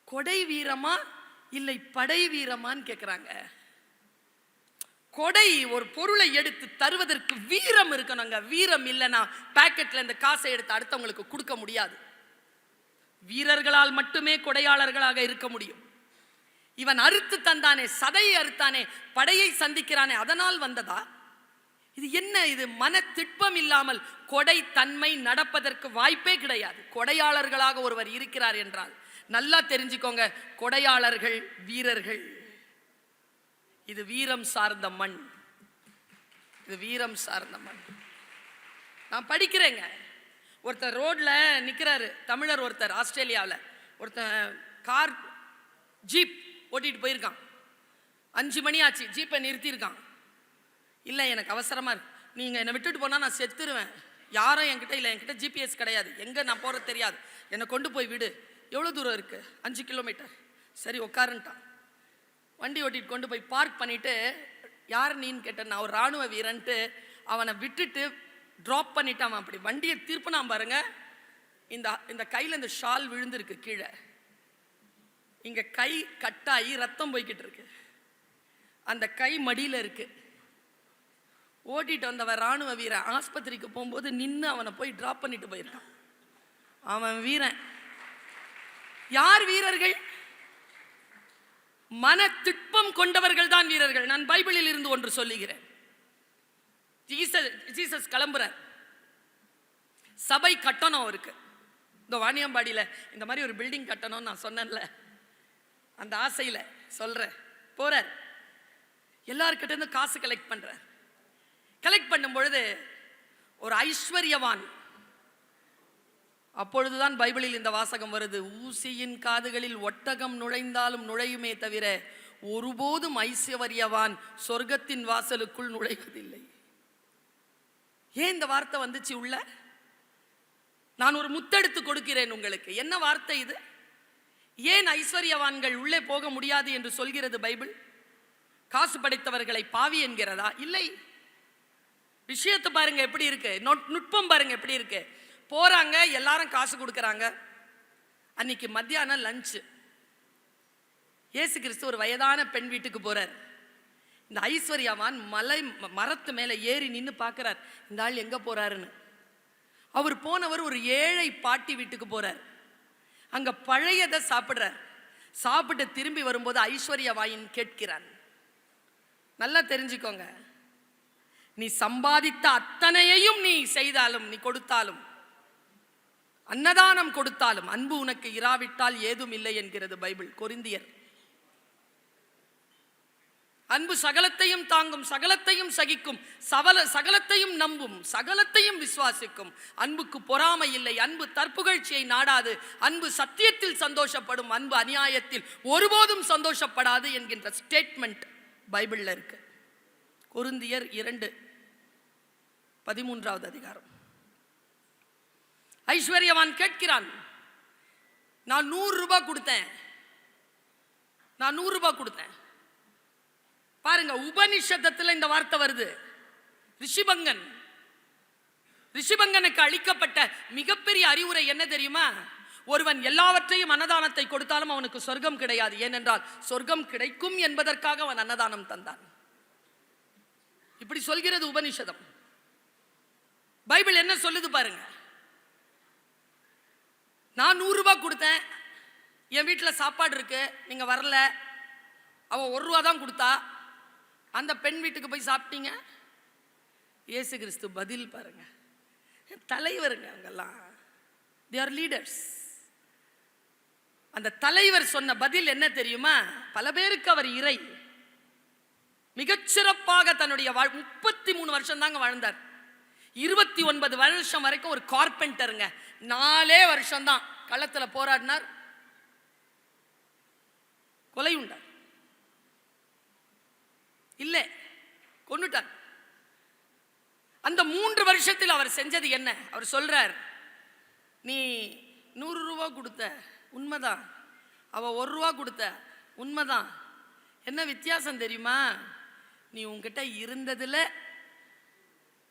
கொடை வீரமா இல்லை படை வீரமான்னு கேட்கிறாங்க. கொடை ஒரு பொருளை எடுத்து தருவதற்கு வீரம் இருக்கணுங்க. வீரம் இல்லைன்னா பாக்கெட்ல இந்த காசை எடுத்து அடுத்தவங்களுக்கு கொடுக்க முடியாது. வீரர்களால் மட்டுமே கொடையாளர்களாக இருக்க முடியும். இவன் அறுத்து தந்தானே, சதையை அறுத்தானே, படையை சந்திக்கிறானே, அதனால் வந்ததா? இது என்ன? இது மன திட்பம் இல்லாமல் கொடை தன்மை நடப்பதற்கு வாய்ப்பே கிடையாது. கொடையாளர்களாக ஒருவர் இருக்கிறார் என்றால் நல்லா தெரிஞ்சுக்கோங்க, கொடையாளர்கள் வீரர்கள். இது வீரம் சார்ந்த மண், இது வீரம் சார்ந்த மண். நான் படிக்கிறேங்க. ஒருத்தர் ரோட்ல நிற்கிறாரு, தமிழர் ஒருத்தர், ஆஸ்திரேலியாவில் ஒருத்தன் கார் ஜீப் ஓட்டிட்டு போயிருக்கான். 5 மணி ஆச்சு, ஜீப்பை நிறுத்தியிருக்கான். இல்லை, எனக்கு அவசரமாக இருக்கு, நீங்கள் என்னை விட்டுட்டு போனால் நான் செத்துருவேன். யாரும் என்கிட்ட இல்லை, என்கிட்ட ஜிபிஎஸ் கிடையாது, எங்கே நான் போகிறது தெரியாது, என்னை கொண்டு போய் விடு. எவ்வளோ தூரம் இருக்குது? 5 கிலோமீட்டர். சரி உட்காருன்ட்டான். வண்டி ஓட்டிட்டு கொண்டு போய் பார்க் பண்ணிவிட்டு யார் நீன்னு கேட்டேன். நான் ஒரு ராணுவ வீரன்ட்டு அவனை விட்டுட்டு ட்ராப் பண்ணிட்டு அவன் அப்படி வண்டியை திருப்பினான் பாருங்க. இந்த கையில் இந்த ஷால் விழுந்திருக்கு கீழே, இங்க கை கட்டாயி ரத்தம் போய்கிட்டு இருக்கு, அந்த கை மடியில் இருக்கு. ஓட்டிட்டு வந்தவன் ராணுவ வீரன் ஆஸ்பத்திரிக்கு போகும்போது நின்று அவனை போய் டிராப் பண்ணிட்டு போயிருக்கான். அவன் வீரன். யார் வீரர்கள்? மன திட்பம் கொண்டவர்கள் தான் வீரர்கள். நான் பைபிளில் இருந்து ஒன்று சொல்லுகிறேன். ஜீசஸ் கிளம்புறார், சபை கட்டணம் இருக்கு. இந்த வாணியம்பாடியில் இந்த மாதிரி ஒரு பில்டிங் கட்டணும்னு நான் சொன்னேன்ல, அந்த ஆசையில சொல்றேன். போறார், எல்லார்கிட்ட இருந்து காசு கலெக்ட் பண்றார். கலெக்ட் பண்ணும் பொழுது ஒரு ஐஸ்வர்யவான், அப்பொழுதுதான் பைபிளில் இந்த வாசகம் வருது, ஊசியின் காதுகளில் ஒட்டகம் நுழைந்தாலும் நுழையுமே தவிர ஒருபோதும் ஐஸ்வர்யவான் சொர்க்கத்தின் வாசலுக்குள் நுழைவதில்லை. ஏன் இந்த வார்த்தை வந்துச்சு உள்ள? நான் ஒரு முத்தெடுத்து கொடுக்கிறேன் உங்களுக்கு. என்ன வார்த்தை இது? ஏன் ஐஸ்வர்யவான்கள் உள்ளே போக முடியாது என்று சொல்கிறது பைபிள்? காசு படைத்தவர்களை பாவி என்கிறதா? இல்லை. விஷயத்தை பாருங்க எப்படி இருக்கு, நுட்பம் பாருங்க எப்படி இருக்கு. போறாங்க, எல்லாரும் காசு கொடுக்கறாங்க. அன்னைக்கு மத்தியானம் லஞ்ச், இயேசு கிறிஸ்து ஒரு வயதான பெண் வீட்டுக்கு போறார். இந்த ஐஸ்வர்யவான் மரத்து மேல ஏறி நின்று பார்க்கிறார், இந்த ஆள் எங்க போறாருன்னு. அவர் போனவர் ஒரு ஏழை பாட்டி வீட்டுக்கு போறார். அங்க பழையதை சாப்பிடுறார். சாப்பிட்டு திரும்பி வரும்போது ஐஸ்வர்யவாயின் கேட்கிறான், நல்லா தெரிஞ்சுக்கோங்க, நீ சம்பாதித்த அத்தனையையும் நீ செய்தாலும், நீ கொடுத்தாலும், அன்னதானம் கொடுத்தாலும், அன்பு உனக்கு இராவிட்டால் ஏதும் இல்லை என்கிறது பைபிள். கொரிந்தியர். அன்பு சகலத்தையும் தாங்கும், சகலத்தையும் சகிக்கும், சகலத்தையும் நம்பும், சகலத்தையும் விசுவாசிக்கும். அன்புக்கு பொறாமை இல்லை, அன்பு தற்புகழ்ச்சியை நாடாது, அன்பு சத்தியத்தில் சந்தோஷப்படும், அன்பு அநியாயத்தில் ஒருபோதும் சந்தோஷப்படாது என்கின்ற ஸ்டேட்மெண்ட் பைபிள்ல இருக்கு. கொரிந்தியர் 2:13 அதிகாரம். ஐஸ்வர்யவான் கேட்கிறான், நான் 100 ரூபாய் கொடுத்தேன், நான் 100 ரூபாய் கொடுத்தேன். பாருங்க, உபனிஷதத்தில் இந்த வார்த்தை வருது. ரிஷிபங்கனுக்கு அளிக்கப்பட்ட மிகப்பெரிய அறிவுரை என்ன தெரியுமா? ஒருவன் எல்லாவற்றையும் அன்னதானத்தை கொடுத்தாலும் அவனுக்கு சொர்க்கம் கிடையாது. ஏனென்றால் சொர்க்கம் கிடைக்கும் என்பதற்காக அவன் அன்னதானம் தந்தான். இப்படி சொல்கிறது உபனிஷதம். பைபிள் என்ன சொல்லுது பாருங்க. நான் 100 ரூபாய் கொடுத்தேன், என் வீட்டில் சாப்பாடு இருக்கு, நீங்க வரல, அவன் 1 ரூபா தான் கொடுத்தா, அந்த பெண் வீட்டுக்கு போய் சாப்பிட்டீங்க. இயேசு கிறிஸ்து பதில் பாருங்க. தலைவருங்க அவங்கெல்லாம், they are leaders. அந்த தலைவர் சொன்ன பதில் என்ன தெரியுமா? பல பேருக்கு அவர் இறை. மிகச்சிறப்பாக தன்னுடைய 33 வருஷம் தாங்க வாழ்ந்தார். 29 வருஷம் வரைக்கும் ஒரு கார்பெண்டருங்க. 4 வருஷம் தான் களத்துல போராடினார், கொலை உண்டார். இல்ல, கொன்னுட்டார். அந்த 3 வருஷத்தில் அவர் செஞ்சது என்ன? அவர் சொல்றார், நீ 100 ரூபாய் கொடுத்த, உண்மைதான். அவ 1 ரூபா கொடுத்த, உண்மைதான். என்ன வித்தியாசம் தெரியுமா? நீ உன்கிட்ட இருந்ததுல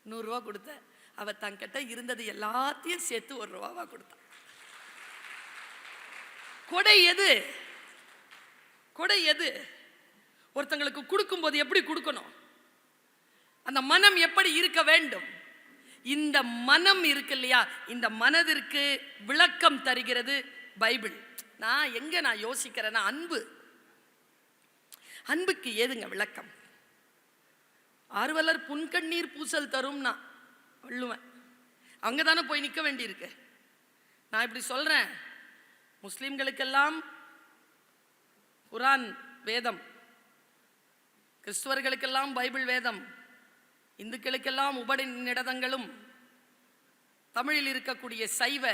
100 ரூபா கொடுத்த, அவ தங்கிட்ட இருந்தது எல்லாத்தையும் சேர்த்து 1 ரூபாவா கொடுத்த. கொடை எது? கொடை எது? ஒருத்தங்களுக்கு கொடுக்கும் போது எப்படி கொடுக்கணும்? அந்த மனம் எப்படி இருக்க வேண்டும்? இந்த மனம் இருக்கு இல்லையா, இந்த மனதிற்கு விளக்கம் தருகிறது பைபிள். நான் யோசிக்கிறேன்னா, அன்புக்கு ஏதுங்க விளக்கம்? ஆர்வலர் புன்கண்ணீர் பூசல் தரும்னா வள்ளுவன். அங்க தானே போய் நிற்க வேண்டியிருக்கு. நான் இப்படி சொல்றேன், முஸ்லிம்களுக்கெல்லாம் குரான் வேதம், கிறிஸ்துவர்களுக்கெல்லாம் பைபிள் வேதம், இந்துக்களுக்கெல்லாம் உபநிடதங்களும், தமிழில் இருக்கக்கூடிய சைவ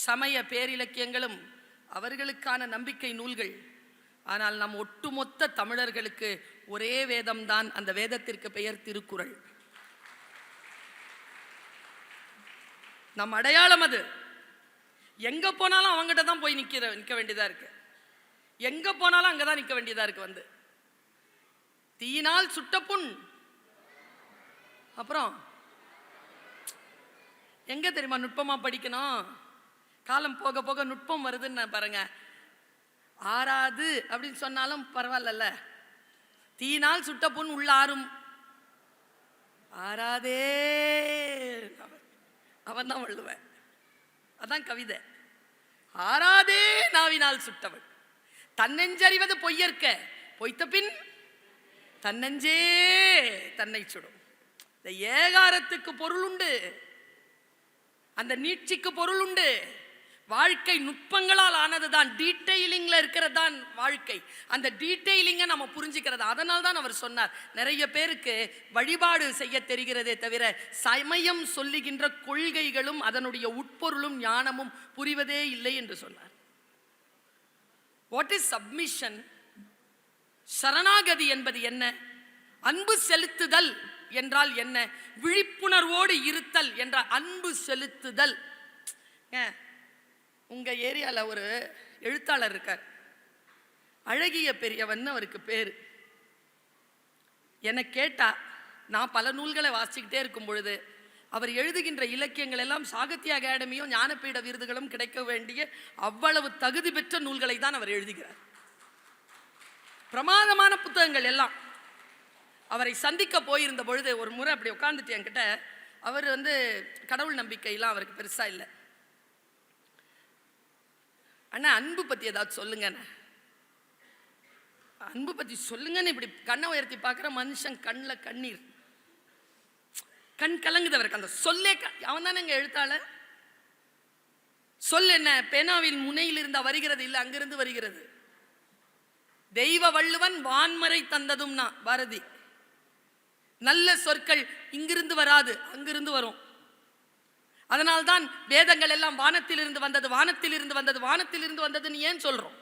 சமய பேரிலக்கியங்களும் அவர்களுக்கான நம்பிக்கை நூல்கள். ஆனால் நம் ஒட்டுமொத்த தமிழர்களுக்கு ஒரே வேதம் தான். அந்த வேதத்திற்கு பெயர் திருக்குறள். நம் அடையாளம் அது. எங்க போனாலும் அவங்ககிட்ட தான் போய் நிற்க வேண்டியதா இருக்கு. எங்க போனாலும் அங்கதான் நிற்க வேண்டியதா இருக்கு. தீயினால் சுட்ட புண். அப்புறம் எங்க தெரியுமா நுட்பமா படிக்கணும்? காலம் போக போக நுட்பம் வருதுன்னு பாருங்க. ஆறாது அப்படின்னு சொன்னாலும் பரவாயில்ல. தீயினால் சுட்ட புண் உள்ளாரும் ஆறாதே. அவன் தான் வள்ளுவன். அதான் கவிதை. ஆறாதே நாவினால் சுட்டவள் தன்னெஞ்சறிவது பொய்யற்க பொய்த்த பின் தன்னெஞ்சே தன்னை சுடும். இந்த ஏகாரத்துக்கு பொருள் உண்டு, அந்த நீட்சிக்கு பொருள் உண்டு. வாழ்க்கை நுட்பங்களால் ஆனதுதான், டீட்டெயிலிங்ல இருக்கிறது தான் வாழ்க்கை. அந்த டீட்டெயிலிங்கை நம்ம புரிஞ்சுக்கிறது. அதனால தான் அவர் சொன்னார், நிறைய பேருக்கு வழிபாடு செய்ய தெரிகிறதே தவிர சமயம் சொல்லுகின்ற கொள்கைகளும் அதனுடைய உட்பொருளும் ஞானமும் புரிவதே இல்லை என்று சொன்னார். What is submission? சரணாகதி என்பது என்ன? அன்பு செலுத்துதல் என்றால் என்ன? விழிப்புணர்வோடு இருத்தல் என்ற அன்பு செலுத்துதல். உங்க ஏரியால ஒரு எழுத்தாளர் இருக்கார், அழகிய பெரியவன் அவருக்கு பேரு. என்னை கேட்டா, நான் பல நூல்களை வாசிச்சுக்கிட்டே இருக்கும் பொழுது அவர் எழுதுகின்ற இலக்கியங்கள் எல்லாம் சாகித்ய அகாடமியும் ஞானபீட விருதுகளும் கிடைக்க வேண்டிய அவ்வளவு தகுதி பெற்ற நூல்களை தான் அவர் எழுதுகிறார். பிரமாதமான புத்தகங்கள் எல்லாம். அவரை சந்திக்க போயிருந்த பொழுது ஒரு முறை அப்படி உட்கார்ந்துட்டு என்கிட்ட, அவர் கடவுள் நம்பிக்கையெல்லாம் அவருக்கு பெருசா இல்லை. அண்ணா அன்பு பத்தி ஏதாவது சொல்லுங்க, அன்பு பத்தி சொல்லுங்கன்னு இப்படி கண்ணை உயர்த்தி பார்க்குற மனுஷன் கண்ணில் கண்ணீர், கண் கலங்குது அவருக்கு. அந்த சொல்லே அவன் தானே எங்க எழுத்தாளர். சொல் என்ன? பேனாவில் முனையில் இருந்தா வருகிறது, இல்லை அங்கிருந்து வருகிறது. தெய்வ வள்ளுவன் வான்மறை தந்ததும்னா பாரதி. நல்ல சொற்கள் இங்கிருந்து வராது, அங்கிருந்து வரும். அதனால்தான் வேதங்கள் எல்லாம் வானத்தில் இருந்து வந்தது, வானத்தில் இருந்து வந்தது, வானத்தில் இருந்து வந்ததுன்னு ஏன் சொல்றோம்?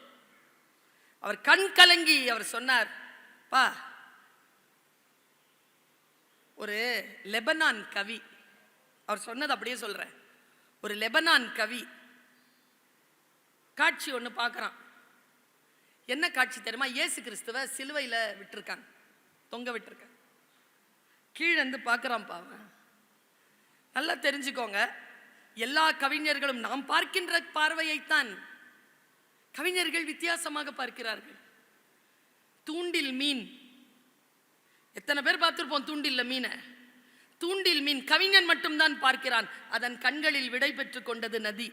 அவர் கண் கலங்கி அவர் சொன்னார், பா, ஒரு லெபனான் கவி, அவர் சொன்னது அப்படியே சொல்றேன். ஒரு லெபனான் கவி காட்சி ஒன்று பார்க்குறான். என்ன காட்சி தெரியுமா? இயேசு கிறிஸ்துவ சிலுவையில் விட்டுருக்காங்க, தொங்க விட்டுருக்காங்க. கீழேந்து பார்க்குறான் பாவன். நல்லா தெரிஞ்சுக்கோங்க, எல்லா கவிஞர்களும் நாம் பார்க்கின்ற பார்வையைத்தான் கவிஞர்கள் வித்தியாசமாக பார்க்கிறார்கள். தூண்டில் மீன், எத்தனை பேர் பார்த்திருப்போம் தூண்டில்ல மீனை? தூண்டில் மீன் கவிஞன் மட்டும்தான் பார்க்கிறான். அதன் கண்களில் விடை பெற்று கொண்டது நதி.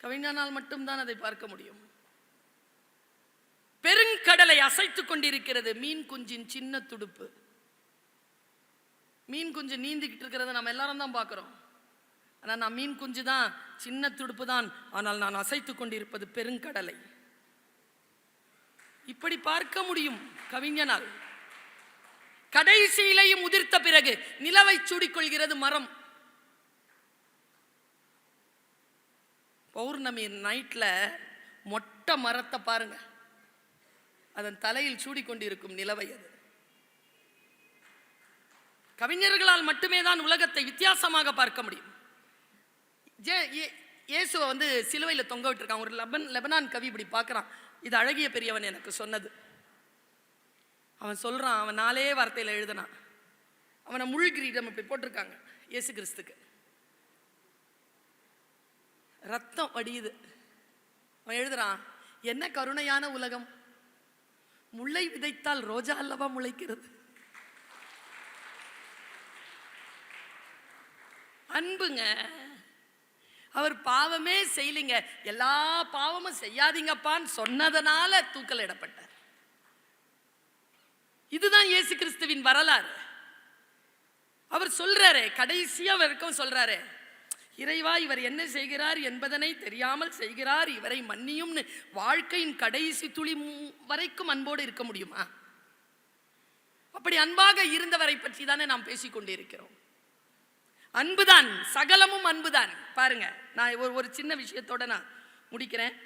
கவிஞனால் மட்டும்தான் அதை பார்க்க முடியும். பெருங்கடலை அசைத்துக் கொண்டிருக்கிறது மீன் குஞ்சின் சின்ன துடுப்பு. மீன் குஞ்சு நீந்திக்கிட்டு இருக்கிறத நம்ம எல்லாரும் தான் பார்க்கிறோம். ஆனால் நான் மீன் குஞ்சு தான், சின்ன துடுப்பு தான், ஆனால் நான் அசைத்துக் கொண்டிருப்பது பெருங்கடலை. இப்படி பார்க்க முடியும் கவிஞனால். கடைசியிலையும் உதிர்த்த பிறகு நிலவை சூடிக்கொள்கிறது மரம். பௌர்ணமி நைட்ல மொட்டை மரத்தை பாருங்க, அதன் தலையில் சூடிக்கொண்டிருக்கும் நிலவை. அது கவிஞர்களால் மட்டுமே தான் உலகத்தை வித்தியாசமாக பார்க்க முடியும். இயேசுவை சிலுவையில் தொங்க விட்டுருக்கான். ஒரு லெபனான் கவி இப்படி பார்க்குறான். இது அழகிய பெரியவன் எனக்கு சொன்னது. அவன் சொல்றான், அவன் 4 வார்த்தையில் எழுதினான். அவனை முள் கிரீடம் இப்படி போட்டிருக்காங்க இயேசு கிறிஸ்துக்கு. ரத்தம் வடியுது. அவன் எழுதுறான், என்ன கருணையான உலகம், முல்லை விதைத்தால் ரோஜா அல்லவா முளைக்கிறது. அன்புங்க. அவர் பாவமே செய்யலிங்க, எல்லா பாவமும் செய்யாதீங்கப்பான்னு சொன்னதனால தூக்கல் இடப்பட்டார். இதுதான் இயேசு கிறிஸ்துவின் வரலாறு. அவர் சொல்றாரு, கடைசியா வரைக்கும் சொல்றாரு, இறைவா இவர் என்ன செய்கிறார் என்பதனை தெரியாமல் செய்கிறார், இவரை மன்னியும்னு. வாழ்க்கையின் கடைசி துளி வரைக்கும் அன்போடு இருக்க முடியுமா? அப்படி அன்பாக இருந்தவரை பற்றி தானே நாம் பேசிக்கொண்டே இருக்கிறோம். அன்புதான், சகலமும் அன்புதான். பாருங்க, நான் ஒரு சின்ன விஷயத்தோட நான் முடிக்கிறேன்.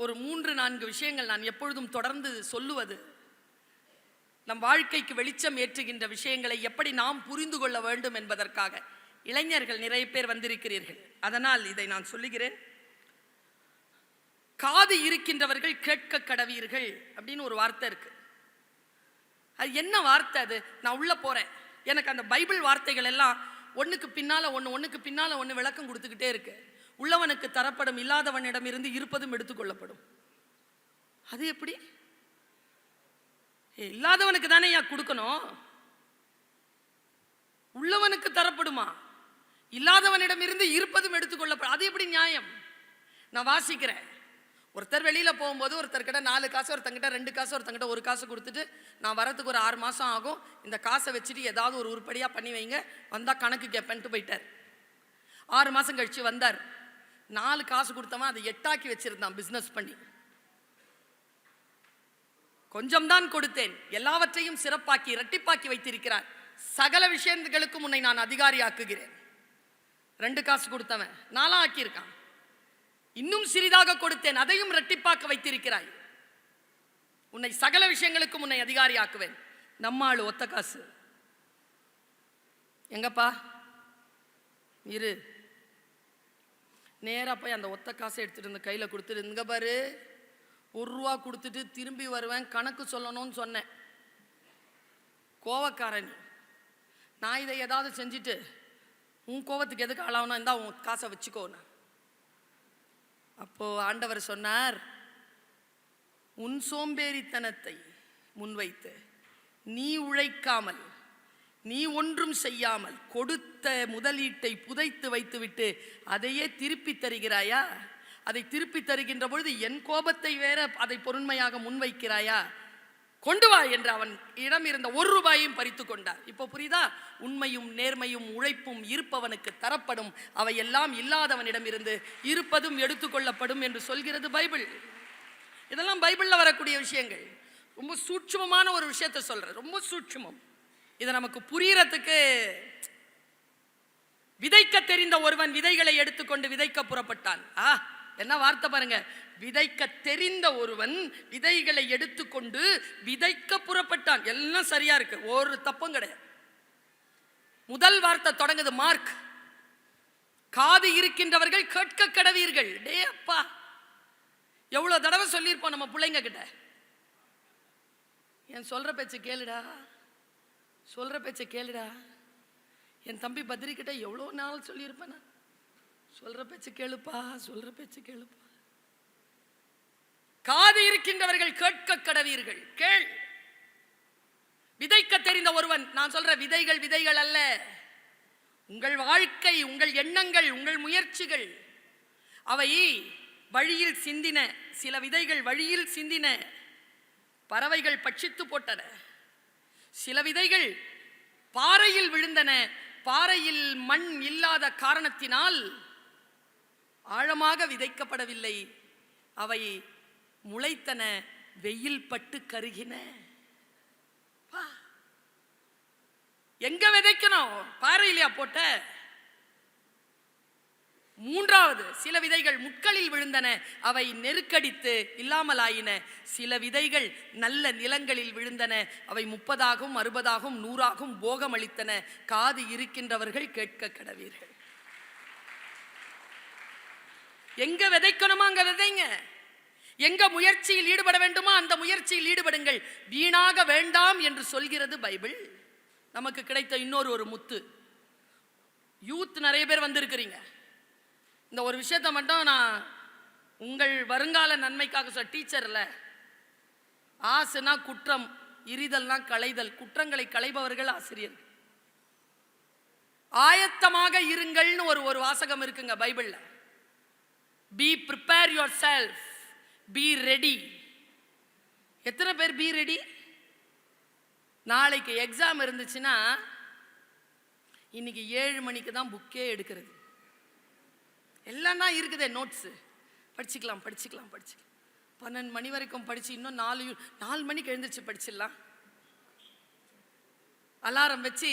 ஒரு 3-4 விஷயங்கள் நான் எப்பொழுதும் தொடர்ந்து சொல்லுவது, நம் வாழ்க்கைக்கு வெளிச்சம் ஏற்றுகின்ற விஷயங்களை எப்படி நாம் புரிந்து கொள்ள வேண்டும் என்பதற்காக. இளைஞர்கள் நிறைய பேர் வந்திருக்கிறீர்கள், அதனால் இதை நான் சொல்லுகிறேன். காது இருக்கின்றவர்கள் கேட்க கடவீர்கள் அப்படின்னு ஒரு வார்த்தை இருக்கு. அது என்ன வார்த்தை? அது நான் உள்ள போறேன், எனக்கு அந்த பைபிள் வார்த்தைகள் எல்லாம் ஒண்ணுக்கு பின்னால ஒண்ணு விளக்கம் கொடுத்துக்கிட்டே இருக்கு. உள்ளவனுக்கு தரப்படும், இல்லாதவனிடம் இருந்து இருப்பதும் எடுத்துக்கொள்ளப்படும். அது எப்படி? இல்லாதவனுக்கு தானே யா கொடுக்கணும், உள்ளவனுக்கு தரப்படுமா? இல்லாதவனிடம் இருந்து இருப்பதும் எடுத்துக்கொள்ளப்படும். அது எப்படி நியாயம்? நான் வாசிக்கிறேன். ஒருத்தர் வெளியில போகும்போது ஒருத்தர்கிட்ட 4 காசு, ஒருத்தங்கிட்ட 2 காசு, ஒருத்தங்கிட்ட 1 காசு கொடுத்துட்டு, நான் வரத்துக்கு ஒரு 6 மாசம் ஆகும், இந்த காசை வச்சுட்டு ஏதாவது ஒரு உருப்படியா பண்ணி வைங்க, வந்தா கணக்கு கேட்பேன்ட்டு போயிட்டார். 6 மாசம் கழிச்சு வந்தார். 4 காசு கொடுத்தவன் அதை 8ஆக்கி வச்சிருந்தான் பிசினஸ் பண்ணி. கொஞ்சம் தான் கொடுத்தேன், எல்லாவற்றையும் சிறப்பாக்கி இரட்டிப்பாக்கி வைத்திருக்கிறார். சகல விஷயங்களுக்கும் உன்னை நான் அதிகாரி ஆக்குகிறேன். 2 காசு கொடுத்தவன் 4 ஆக்கியிருக்கான். இன்னும் சிறிதாக கொடுத்தேன், அதையும் இரட்டிப்பாக்க வைத்திருக்கிறாய். உன்னை சகல விஷயங்களுக்கும் உன்னை அதிகாரி ஆக்குவேன். நம்மாள் ஒத்த காசு எங்கப்பா இரு, நேரா போய் அந்த ஒத்த காசை எடுத்துட்டு இருந்த கையில கொடுத்துட்டு, இங்க பாரு 1 ரூபா கொடுத்துட்டு திரும்பி வருவேன், கணக்கு சொல்லணும்னு சொன்னேன். கோவக்காரன், நான் இதை ஏதாவது செஞ்சுட்டு உன் கோவத்துக்கு எதுக்கு ஆளாகணும், இருந்தா உன் காசை வச்சுக்கோன்னு. அப்போ ஆண்டவர் சொன்னார், உன் சோம்பேறித்தனத்தை முன்வைத்து நீ உழைக்காமல், நீ ஒன்றும் செய்யாமல் கொடுத்த முதலீட்டை புதைத்து வைத்துவிட்டு அதையே திருப்பி தருகிறாயா? அதை திருப்பி தருகின்ற பொழுது என் கோபத்தை வேற அதை பொருண்மையாக முன்வைக்கிறாயா? கொண்டு வா என்று அவன் இடம் இருந்த 1 ரூபாயையும் பறித்து கொண்டார். இப்போ புரியுதா? உண்மையும் நேர்மையும் உழைப்பும் இருப்பவனுக்கு தரப்படும், அவையெல்லாம் இல்லாதவனிடம் இருந்து இருப்பதும் எடுத்துக்கொள்ளப்படும் என்று சொல்கிறது பைபிள். இதெல்லாம் பைபிள்ல வரக்கூடிய விஷயங்கள். ரொம்ப சூட்சுமமான ஒரு விஷயத்தை சொல்றேன், ரொம்ப சூட்சுமம். இதை நமக்கு புரியறதுக்கு, விதைக்க தெரிந்த ஒருவன் விதைகளை எடுத்துக்கொண்டு விதைக்க புறப்பட்டான். என்ன வார்த்தை பாருங்க, விதைக்க தெரிந்த ஒருவன் விதைகளை எடுத்துக்கொண்டு விதைக்க புறப்பட்டான். எல்லாம் சரியா இருக்கு, ஒரு தப்பும் கிடையாது. முதல் வார்த்தை தொடங்குது, மார்க், காது இருக்கின்றவர்கள் கேட்க கடவீர்கள். டே அப்பா, எவ்வளவு தடவை சொல்லியிருப்போம் நம்ம பிள்ளைங்க கிட்ட, என் சொல்ற பேச்ச கேளுடா, சொல்ற பேச்ச கேளுடா. என் தம்பி பத்ரி கிட்ட எவ்வளோ நாள் சொல்லியிருப்பேன், சொல்ற பேச்சு கேளுப்பா, சொல்ற பேச்சு கேளுப்பா. காது இருக்கின்றவர்கள் கேட்க கடவீர்கள். கேள். விதைக்க தெரிந்த ஒருவன், நான் சொல்ற விதைகள் விதைகள் அல்ல, உங்கள் வாழ்க்கை, உங்கள் எண்ணங்கள், உங்கள் முயற்சிகள், அவை வழியில் சிந்தின. சில விதைகள் வழியில் சிந்தின, பறவைகள் பட்சித்து போட்டன. சில விதைகள் பாறையில் விழுந்தன, பாறையில் மண் இல்லாத காரணத்தினால் ஆழமாக விதைக்கப்படவில்லை, அவை முளைத்தன, வெயில் பட்டு கருகின. எங்க விதைக்கணும்? பாறையிலையா போட்ட? மூன்றாவது, சில விதைகள் முட்களில் விழுந்தன, அவை நெருக்கடித்து இல்லாமலாயின. சில விதைகள் நல்ல நிலங்களில் விழுந்தன, அவை 30ஆகவும் 60ஆகவும் 100ஆகவும் போகமளித்தன. காது இருக்கின்றவர்கள் கேட்க கடவீர்கள். எங்க விதைக்கணுமா அங்க விதைங்க, எங்க முயற்சியில் ஈடுபட வேண்டுமா அந்த முயற்சியில் ஈடுபடுங்கள், வீணாக வேண்டாம் என்று சொல்கிறது பைபிள். நமக்கு கிடைத்த இன்னொரு முத்து. யூத் நிறைய பேர் வந்திருக்கிறீங்க. இந்த ஒரு விஷயத்தை மட்டும் நான் உங்கள் வருங்கால நன்மைக்காக சொல்ல, டீச்சர்ல ஆசுனா குற்றம், இரிதல்னா களைதல், குற்றங்களை களைபவர்கள் ஆசிரியர். ஆயத்தமாக இருங்கள்னு ஒரு வாசகம் இருக்குங்க பைபிள்ல. Be prepare yourself, be ready. எத்தனை பேர் be ready? நாளைக்கு எக்ஸாம் இருந்துச்சுன்னா இன்னைக்கு 7 மணிக்கு தான் புக்கே எடுக்கிறது. எல்லாம் தான் இருக்குதே, நோட்ஸ் படிச்சுக்கலாம் 12 மணி வரைக்கும் படிச்சு இன்னும் 4 மணிக்கு எழுந்திருச்சு படிச்சிடலாம். அலாரம் வச்சு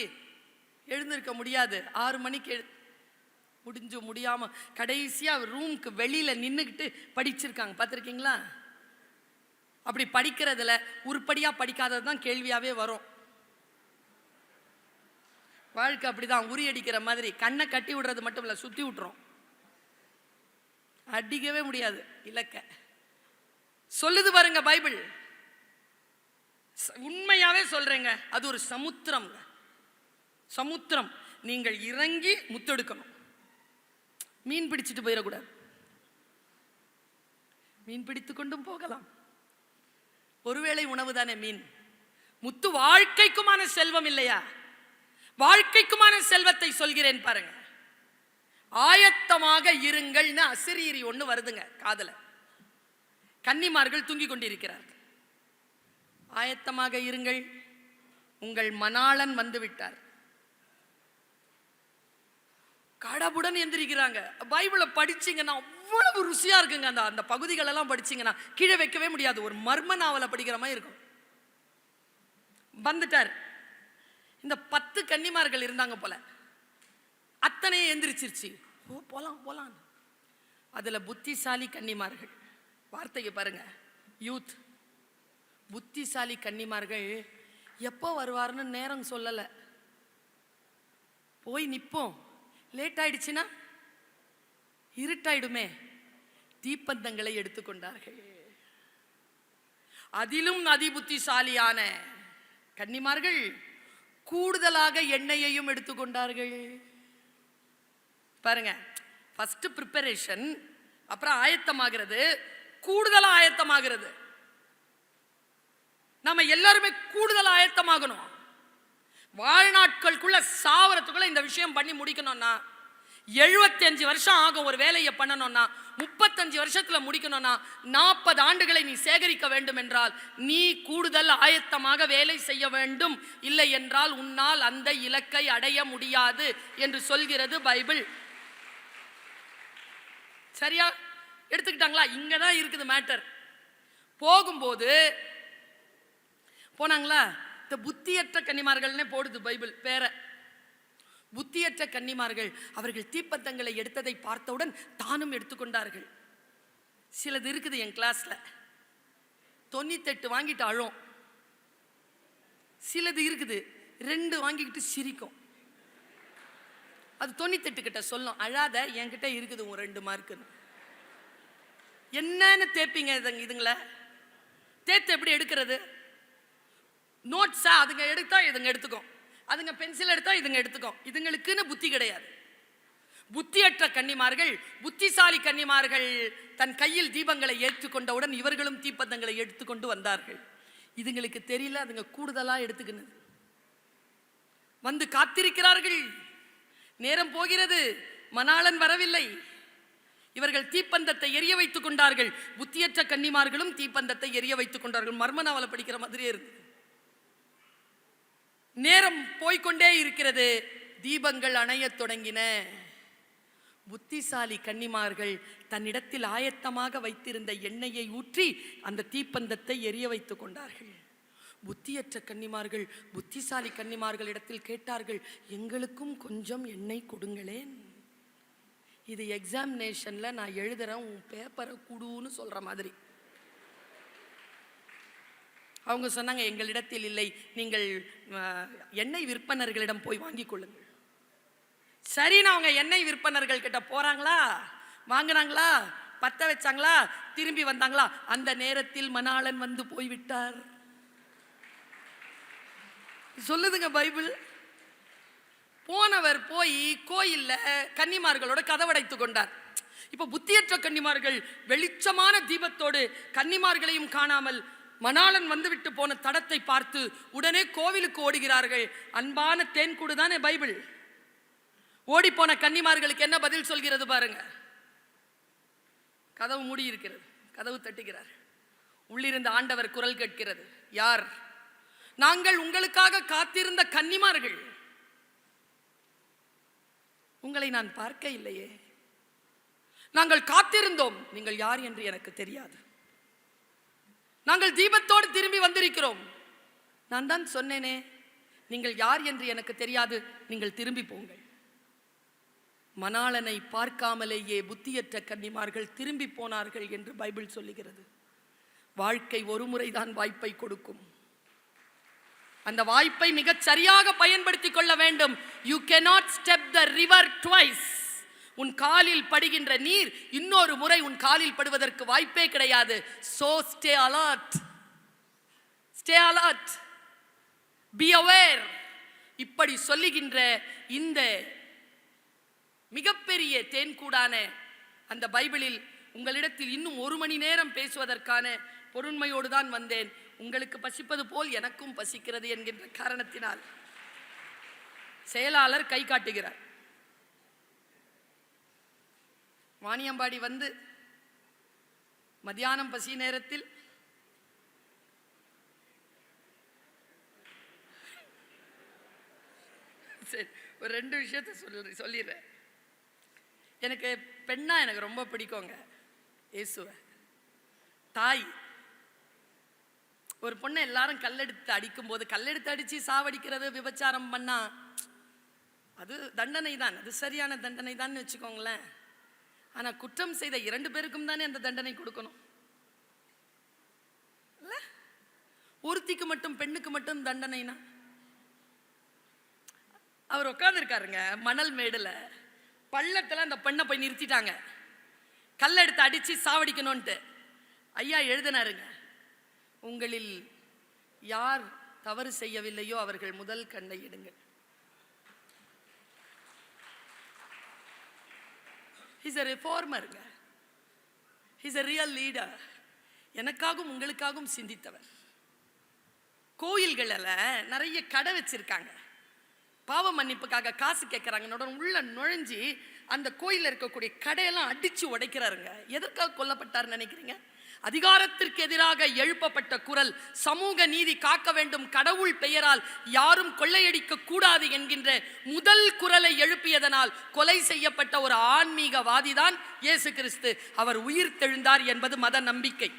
எழுந்திருக்க முடியாது, 6 மணிக்கு முடியாம கடைசியா ரூமுக்கு வெளியில நின்னுக்கிட்டு படிச்சிருக்காங்க, பார்த்திருக்கீங்களா? அப்படி படிக்கிறதுல உருப்படியா படிக்காதது தான் கேள்வியாவே வரும். வாழ்க்கை அப்படிதான், உரி அடிக்கிற மாதிரி. கண்ணை கட்டி விடுறது மட்டும் இல்ல, சுத்தி விட்டுரும், அடிக்கவே முடியாது இலக்க. சொல்லுது பாருங்க பைபிள். உண்மையாவே சொல்றேங்க, அது ஒரு சமுத்திரம். சமுத்திரம். நீங்கள் இறங்கி முத்தெடுக்கணும். மீன் பிடிச்சிட்டு போயிடக்கூடாது. மீன் பிடித்து கொண்டும் போகலாம், ஒருவேளை உணவு தானே மீன். முத்து வாழ்க்கைக்குமான செல்வம் இல்லையா? வாழ்க்கைக்குமான செல்வத்தை சொல்கிறேன் பாருங்க. ஆயத்தமாக இருங்கள்னு அசிரீரி ஒண்ணு வருதுங்க காதல. கன்னிமார்கள் தூங்கிக் கொண்டிருக்கிறார்கள். ஆயத்தமாக இருங்கள், உங்கள் மணாளன் வந்து விட்டார். கடவுடன் எந்திரிக்கிறாங்க. பைபிளை படிச்சீங்கன்னா அவ்வளவு ருசியா இருக்குங்க. அந்த பகுதிகள் எல்லாம் படிச்சீங்கன்னா கீழே வைக்கவே முடியாது. ஒரு மர்ம நாவலை படிக்கிற மாதிரி இருக்கும். வந்துட்டார். இந்த 10 கன்னிமார்கள் இருந்தாங்க போல, அத்தனையே எந்திரிச்சிருச்சு. ஓ போலாம் போலாம். அதுல புத்திசாலி கன்னிமார்கள், வார்த்தைக்கு பாருங்க, யூத். புத்திசாலி கன்னிமார்கள் எப்போ வருவார்னு நேரம் சொல்லல. போய் நிப்போம், லேட் ஆயிடுச்சுன்னா இருட்டாயிடுமே, தீப்பந்தங்களை எடுத்துக்கொண்டார்கள். அதிலும் அதிபுத்திசாலியான கன்னிமார்கள் கூடுதலாக எண்ணெயையும் எடுத்துக்கொண்டார்கள். பாருங்க, ஃபர்ஸ்ட் ப்ரிப்பரேஷன், அப்புறம் ஆயத்தமாகிறது, கூடுதலா ஆயத்தமாகிறது. நாம எல்லாருமே கூடுதல் ஆயத்தமாகணும். வாழ்நாட்களுக்குள்ள சாவரத்துக்குள்ள இந்த விஷயம் பண்ணி முடிக்கணும்னா 75 வருஷம் ஆகும். ஒரு வேலையை பண்ணணும்னா 35 வருஷத்துல முடிக்கணும்னா 40 ஆண்டுகளை நீ சேகரிக்க வேண்டும் என்றால் நீ கூடுதல் ஆயத்தமாக வேலை செய்ய வேண்டும். இல்லை என்றால் உன்னால் அந்த இலக்கை அடைய முடியாது என்று சொல்கிறது பைபிள். சரியா எடுத்துக்கிட்டாங்களா? இங்கதான் இருக்குது மேட்டர். போகும்போது போனாங்களா, இந்த புத்தியற்ற கன்னிமார்கள்னே போடுது பைபிள் பேர. புத்தியற்ற கன்னிமார்கள் அவர்கள் தீப்பந்தங்களை எடுத்ததை பார்த்தவுடன் தானும் எடுத்துக்கொண்டார்கள். சிலது இருக்குது என் கிளாஸ்ல 98 வாங்கிட்டு அழும். சிலது இருக்குது 2 வாங்கிக்கிட்டு சிரிக்கும். அது 98 கிட்ட சொல்லும், அழாத, என்கிட்ட இருக்குது உன் 2 மார்க்குன்னு. என்னன்னு தேப்பீங்க இதுங்கள? தேத்து எப்படி எடுக்கிறது? நோட்ஸா அதுங்க எடுத்தா இதுங்க எடுத்துக்கும், அதுங்க பென்சில் எடுத்தா இதுங்க எடுத்துக்கும். இதுங்களுக்குன்னு புத்தி கிடையாது. புத்தியற்ற கன்னிமார்கள், புத்திசாலி கன்னிமார்கள் தன் கையில் தீபங்களை ஏற்றுக்கொண்டவுடன் இவர்களும் தீப்பந்தங்களை எடுத்துக்கொண்டு வந்தார்கள். இதுங்களுக்கு தெரியல, அதுங்க கூடுதலா எடுத்துக்கினது. வந்து காத்திருக்கிறார்கள். நேரம் போகிறது, மணாளன் வரவில்லை. இவர்கள் தீப்பந்தத்தை எரிய வைத்துக் கொண்டார்கள். புத்தியற்ற கன்னிமார்களும் தீப்பந்தத்தை எரிய வைத்துக் கொண்டார்கள். மர்ம நாவலை படிக்கிற மாதிரியே இருக்கு. நேரம் போய்கொண்டே இருக்கிறது. தீபங்கள் அணையத் தொடங்கின. புத்திசாலி கன்னிமார்கள் தன்னிடத்தில் ஆயத்தமாக வைத்திருந்த எண்ணெயை ஊற்றி அந்த தீப்பந்தத்தை எரிய வைத்துக் கொண்டார்கள். புத்தியற்ற கன்னிமார்கள் புத்திசாலி கன்னிமார்களிடத்தில் கேட்டார்கள், எங்களுக்கும் கொஞ்சம் எண்ணெய் கொடுங்களேன். இது எக்ஸாமினேஷன்ல நான் எழுதுறேன், உன் பேப்பரை குடுன்னு சொல்ற மாதிரி. அவங்க சொன்னாங்க, எங்களிடத்தில் இல்லை, நீங்கள் எண்ணெய் விற்பனர்களிடம் போய் வாங்கிக் கொள்ளுங்கள். சரின்னு அவங்க எண்ணெய் விற்பனர்கள் கிட்ட போறாங்களா, வாங்கினாங்களா, பத்த வச்சாங்களா, திரும்பி வந்தாங்களா? அந்த நேரத்தில் மணாளன் வந்து போய்விட்டார். சொல்லுதுங்க பைபிள். போனவர் போய் கோயில்ல கன்னிமார்களோட கதவடைத்துக் கொண்டார். இப்ப புத்தியற்ற கன்னிமார்கள் வெளிச்சமான தீபத்தோடு கன்னிமார்களையும் காணாமல் மணாளன் வந்துவிட்டு போன தடத்தை பார்த்து உடனே கோவிலுக்கு ஓடுகிறார்கள். அன்பான தேன்கூடு தானே பைபிள். ஓடி போன கன்னிமார்களுக்கு என்ன பதில் சொல்கிறது பாருங்க. கதவு மூடி இருக்கிறது, கதவு தட்டுகிறார். உள்ளிருந்த ஆண்டவர் குரல் கேட்கிறது, யார்? நாங்கள் உங்களுக்காக காத்திருந்த கன்னிமார்கள், உங்களை நான் பார்க்க இல்லையே. நாங்கள் காத்திருந்தோம், நீங்கள் யார் என்று எனக்கு தெரியாது. நாங்கள் தீபத்தோடு திரும்பி வந்திருக்கிறோம். நான் தான் சொன்னேனே, நீங்கள் யார் என்று எனக்கு தெரியாது, நீங்கள் திரும்பி போங்கள். மணாளனை பார்க்காமலேயே புத்தியற்ற கன்னிமார்கள் திரும்பி போனார்கள் என்று பைபிள் சொல்லுகிறது. வாழ்க்கை ஒரு முறைதான் வாய்ப்பை கொடுக்கும். அந்த வாய்ப்பை மிகச் சரியாக பயன்படுத்திக் கொள்ள வேண்டும். You cannot step the river twice. உன் காலில் படுகின்ற நீர் இன்னொரு முறை உன் காலில் படுவதற்கு வாய்ப்பே கிடையாது. So stay alert. Stay alert. Be aware. இப்படி சொல்லுகின்ற இந்த மிகப்பெரிய தேன்கூடான அந்த பைபிளில் உங்களிடத்தில் இன்னும் 1 மணி நேரம் பேசுவதற்கான பொறுமையோடு தான் வந்தேன். உங்களுக்கு பசிப்பது போல் எனக்கும் பசிக்கிறது என்கின்ற காரணத்தினால் செயலாளர் கை காட்டுகிறார். வாணியம்பாடி வந்து மத்தியானம் பசி நேரத்தில் சரி ஒரு 2 விஷயத்தை சொல்லிடுறேன். எனக்கு பெண்ணா எனக்கு ரொம்ப பிடிக்குங்க இயேசுவை. தாய் ஒரு பொண்ணை எல்லாரும் கல்லெடுத்து அடிக்கும் போது, கல்லெடுத்து அடிச்சு சாவடிக்கிறது, விபச்சாரம் பண்ணா அது தண்டனை தான், அது சரியான தண்டனை தான் வச்சுக்கோங்களேன். ஆனா குற்றம் செய்த 2 பேருக்கும் தானே அந்த தண்டனை கொடுக்கணும். ஒருத்திக்கு மட்டும், பெண்ணுக்கு மட்டும் தண்டனைனா? அவர் உட்கார்ந்து இருக்காருங்க மணல் மேடுல, பள்ளத்துல அந்த பெண்ணை போய் நிறுத்திட்டாங்க, கல்ல எடுத்து அடிச்சு சாவடிக்கணும்ட்டு. ஐயா எழுதினாருங்க, உங்களில் யார் தவறு செய்யவில்லையோ அவர்கள் முதல் கண்ணை இடுங்கள். He's a reformer. He's a real leader. எனக்காகவும் உங்களுக்காகவும் சிந்தித்தவர். கோயில்கள நிறைய கடை வச்சிருக்காங்க, பாவ மன்னிப்புக்காக காசு கேட்கறாங்க. உள்ள நுழைஞ்சி அந்த கோயில்ல இருக்கக்கூடிய கடையெல்லாம் அடிச்சு உடைக்கிறாருங்க. எதற்காக கொல்லப்பட்டார் நினைக்கிறீங்க? அதிகாரத்திற்கு எதிராக எழுப்பப்பட்ட குரல், சமூக நீதி காக்க வேண்டும், கடவுள் பெயரால் யாரும் கொள்ளையடிக்க கூடாது என்கின்ற முதல் குரலை எழுப்பியதனால் கொலை செய்யப்பட்ட ஒரு ஆன்மீகவாதி தான் இயேசு கிறிஸ்து. அவர் உயிர் தெழுந்தார் என்பது மத நம்பிக்கை.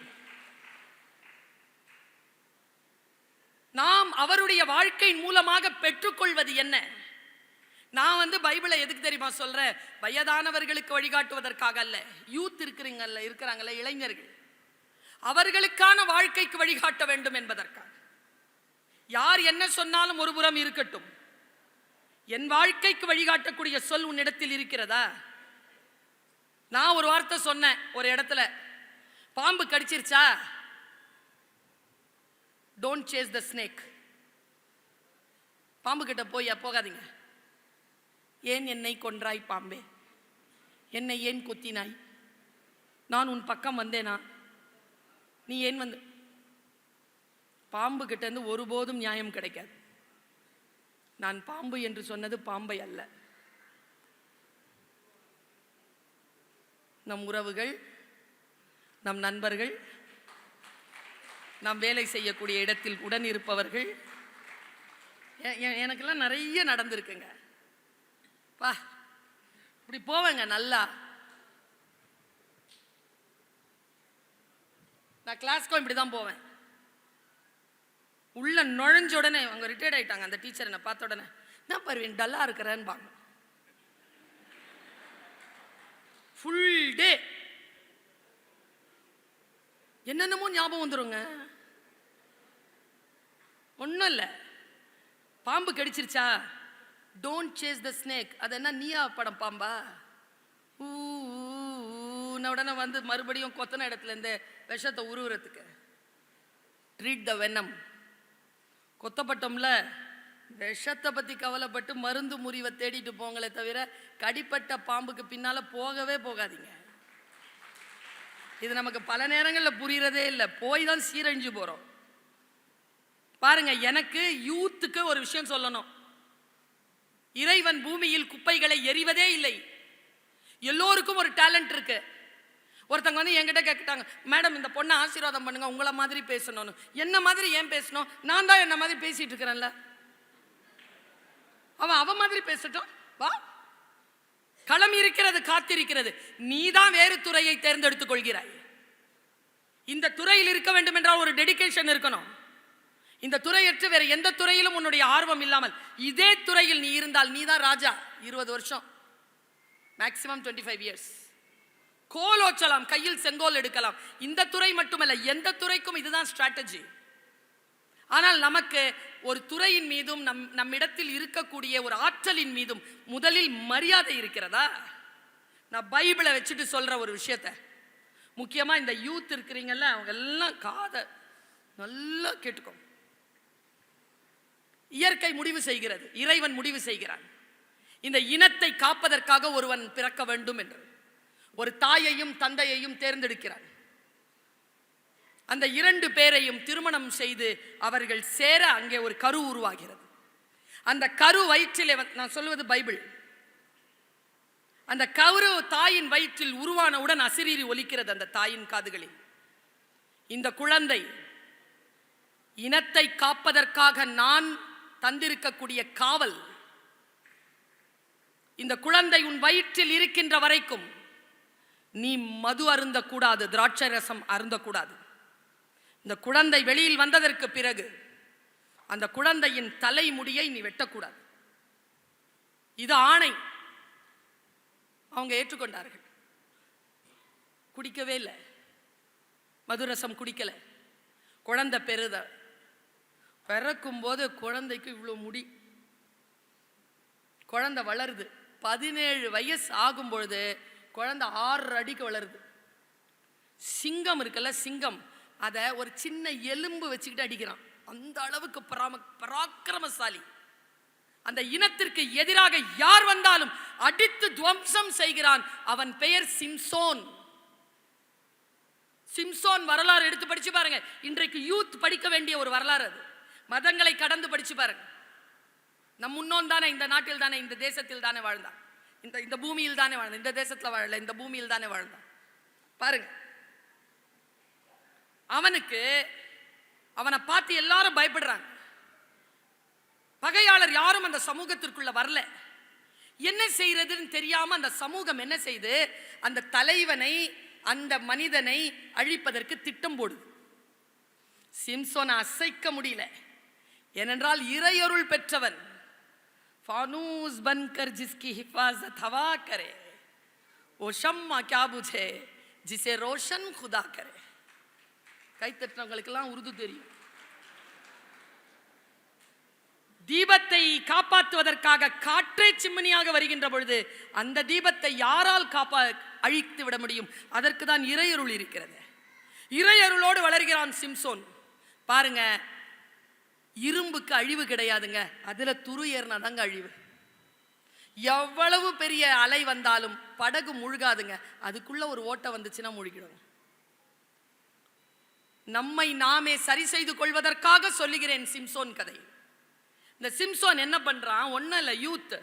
நாம் அவருடைய வாழ்க்கை மூலமாக பெற்றுக்கொள்வது என்ன? நான் பைபிளை எதுக்கு தெரியுமா சொல்றேன்? வயதானவர்களுக்கு வழிகாட்டுவதற்காக அல்ல. யூத் இருக்கிறாங்கல்ல இளைஞர்கள், அவர்களுக்கான வாழ்க்கைக்கு வழிகாட்ட வேண்டும் என்பதற்காக. யார் என்ன சொன்னாலும் ஒரு புறம் இருக்கட்டும், என் வாழ்க்கைக்கு வழிகாட்டக்கூடிய சொல் உன்னிடத்தில் இருக்கிறதா? நான் ஒரு வார்த்தை சொன்னேன் ஒரு இடத்துல, பாம்பு கடிச்சிருச்சா, டோன்ட் சேஸ் த ஸ்னேக். பாம்பு கிட்ட போகாதீங்க. ஏன் என்னை கொன்றாய் பாம்பே, என்னை ஏன் குத்தினாய், நான் உன் பக்கம் வந்தேனா, நீ ஏன் வந்து? பாம்பு கிட்ட இருந்து ஒருபோதும் நியாயம் கிடைக்காது. நான் பாம்பு என்று சொன்னது பாம்பை அல்ல. நம் உறவுகள், நம் நண்பர்கள், நாம் வேலை செய்யக்கூடிய இடத்தில் உடன் இருப்பவர்கள், எனக்கெல்லாம் நிறைய நடந்திருக்குங்க. பா இப்படி போவேங்க நல்லா. நான் கிளாஸ்க்கும் இப்படி தான் போவேன். உள்ள நுழைஞ்ச உடனே, அவங்க ரிட்டையர்ட் ஆயிட்டாங்க, அந்த டீச்சர் என்னை பார்த்த உடனே, நான் பருவேன் டல்லா இருக்கிறேன்னு பாங்க. ஃபுல் டே என்னென்னமோ ஞாபகம் வந்துருங்க. ஒன்றும் இல்லை, பாம்பு கடிச்சிருச்சா, டோன்ட் சேஸ் த ஸ்னேக். அது என்ன நீயா படம் பாம்பா? உடனே மறுபடியும் கொத்தன இடத்துல இந்த விஷத்தை உருவுறதுக்கு. ட்ரீட் த வெனம். கொத்தப்பட்டோம்ல, விஷத்தை பத்தி கவலைப்பட்டு மருந்து முறிவை தேடிட்டு போங்களே தவிர கடிப்பட்ட பாம்புக்கு பின்னால போகவே போகாதீங்க. இது நமக்கு பல நேரங்களில் புரியறதே இல்லை, போய் தான் சீரழிஞ்சு போறோம். பாருங்க, எனக்கு யூத்துக்கு ஒரு விஷயம் சொல்லணும். இறைவன் பூமியில் குப்பைகளை எறிவதே இல்லை. எல்லோருக்கும் ஒரு டேலண்ட் இருக்கு. ஒருத்தங்க என்கிட்ட கேட்டாங்க, மேடம் இந்த பொண்ணை ஆசீர்வாதம் பண்ணுங்க, உங்களை மாதிரி பேசணும்னு. என்ன மாதிரி ஏன் பேசணும்? நான் தான் என்ன மாதிரி பேசிட்டு இருக்கிறேன்ல, அவ மாதிரி பேசட்டும். வா, களம் இருக்கிறது, காத்திருக்கிறது. நீதான் வேறு துறையை தேர்ந்தெடுத்துக் கொள்கிறாய். இந்த துறையில் இருக்க வேண்டும் என்றால் ஒரு டெடிகேஷன் இருக்கணும். இந்த துறையற்று வேற எந்த துறையிலும் உன்னுடைய ஆர்வம் இல்லாமல் இதே துறையில் நீ இருந்தால் நீதான் ராஜா. 20 வருஷம், மேக்சிமம் 25 இயர்ஸ். கோல் ஓச்சலாம், கையில் செங்கோல் எடுக்கலாம். இந்த துறை மட்டுமல்ல, எந்த துறைக்கும் இதுதான் ஸ்ட்ராட்டஜி. ஆனால் நமக்கு ஒரு துறையின் மீதும் நம்மிடத்தில் இருக்கக்கூடிய ஒரு ஆற்றலின் மீதும் முதலில் மரியாதை இருக்கிறதா? நான் பைபிளை வச்சுட்டு சொல்ற ஒரு விஷயத்த, முக்கியமா இந்த யூத் இருக்கிறீங்கல்ல, அவங்க எல்லாம் காதை நல்லா கேட்டுக்கோ. இயற்கை முடிவு செய்கிறது, இறைவன் முடிவு செய்கிறான். இந்த இனத்தை காப்பதற்காக ஒருவன் பிறக்க வேண்டும் என்று ஒரு தாயையும் தந்தையையும் தேர்ந்தெடுக்கிறான். அந்த 2 பேரையும் திருமணம் செய்து அவர்கள் சேர அங்கே ஒரு கரு உருவாகிறது. அந்த கரு வயிற்றிலே, நான் சொல்வது பைபிள், அந்த கரு தாயின் வயிற்றில் உருவானவுடன் அசிரீரி ஒலிக்கிறது அந்த தாயின் காதுகளில். இந்த குழந்தை இனத்தை காப்பதற்காக நான் தந்திருக்கக்கூடிய காவல். இந்த குழந்தை உன் வயிற்றில் இருக்கின்ற வரைக்கும் நீ மது அருந்தக்கூடாது, திராட்சை ரசம் அருந்தக்கூடாது. இந்த குழந்தை வெளியில் வந்ததற்கு பிறகு அந்த குழந்தையின் தலைமுடியை நீ வெட்டக்கூடாது. இது ஆணை. அவங்க ஏற்றுக்கொண்டார்கள். குடிக்கவே இல்லை, மதுரசம் குடிக்கல. குழந்தை பிறக்கும் போது குழந்தைக்கு இவ்வளோ முடி. குழந்தை வளருது. 17 வயசு ஆகும் பொழுது குழந்தை 6 அடிக்கு வளருது. சிங்கம் இருக்குல்ல, சிங்கம், அதை ஒரு சின்ன எலும்பு வச்சுக்கிட்டு அடிக்கிறான். அந்த அளவுக்கு பராக்கிரமசாலி. அந்த இனத்திற்கு எதிராக யார் வந்தாலும் அடித்து துவம்சம் செய்கிறான். அவன் பெயர் சிம்சோன். சிம்சோன் வரலாறு எடுத்து படிச்சு பாருங்க. இன்றைக்கு யூத் படிக்க வேண்டிய ஒரு வரலாறு அது. மதங்களை கடந்து படிச்சு பாருங்க. நம் முன்னோன் தானே இந்த நாட்டில் தானே, இந்த தேசத்தில் தானே வாழ்ந்தான், இந்த பூமியில் தானே வாழ்ந்தான். இந்த தேசத்தில் வாழல, இந்த பூமியில் தானே வாழ்ந்தான். பாருங்க, அவனை பார்த்து எல்லாரும் பயப்படுறாங்க. பகையாளர் யாரும் அந்த சமூகத்திற்குள்ள வரல. என்ன செய்யறதுன்னு தெரியாம அந்த சமூகம் என்ன செய்து, அந்த தலைவனை, அந்த மனிதனை அழிப்பதற்கு திட்டம் போடுது. சிம்சோனை அசைக்க முடியல. ஏனென்றால் இறையொருள் பெற்றவன். फानूस बनकर जिसकी हिफाजत हवा करे वो शम्मा क्या बुझे जिसे रोशन खुदा करे. கை தட்டினவங்களுக்கெல்லாம் உருது தெரியும். தீபத்தை காப்பாற்றுவதற்காக காற்றே சிம்மனியாக வருகின்ற பொழுது அந்த தீபத்தை யாரால் அழித்து விட முடியும்? அதற்கு தான் இறையருள் இருக்கிறது. இறையருளோடு வளர்கிறான் சிம்சோன். பாருங்க, இரும்புக்கு அழிவு கிடையாதுங்க, அதுல துரு ஏறினாதாங்க அழிவு. எவ்வளவு பெரிய அலை வந்தாலும் படகு முழுகாதுங்க, அதுக்குள்ள ஒரு ஓட்டை வந்துச்சுன்னா முழுகிடும். நம்மை நாமே சரி செய்து கொள்வதற்காக சொல்லுகிறேன் சிம்சோன் கதை. இந்த சிம்சோன் என்ன பண்றான்? ஒன்னும் இல்ல, யூத்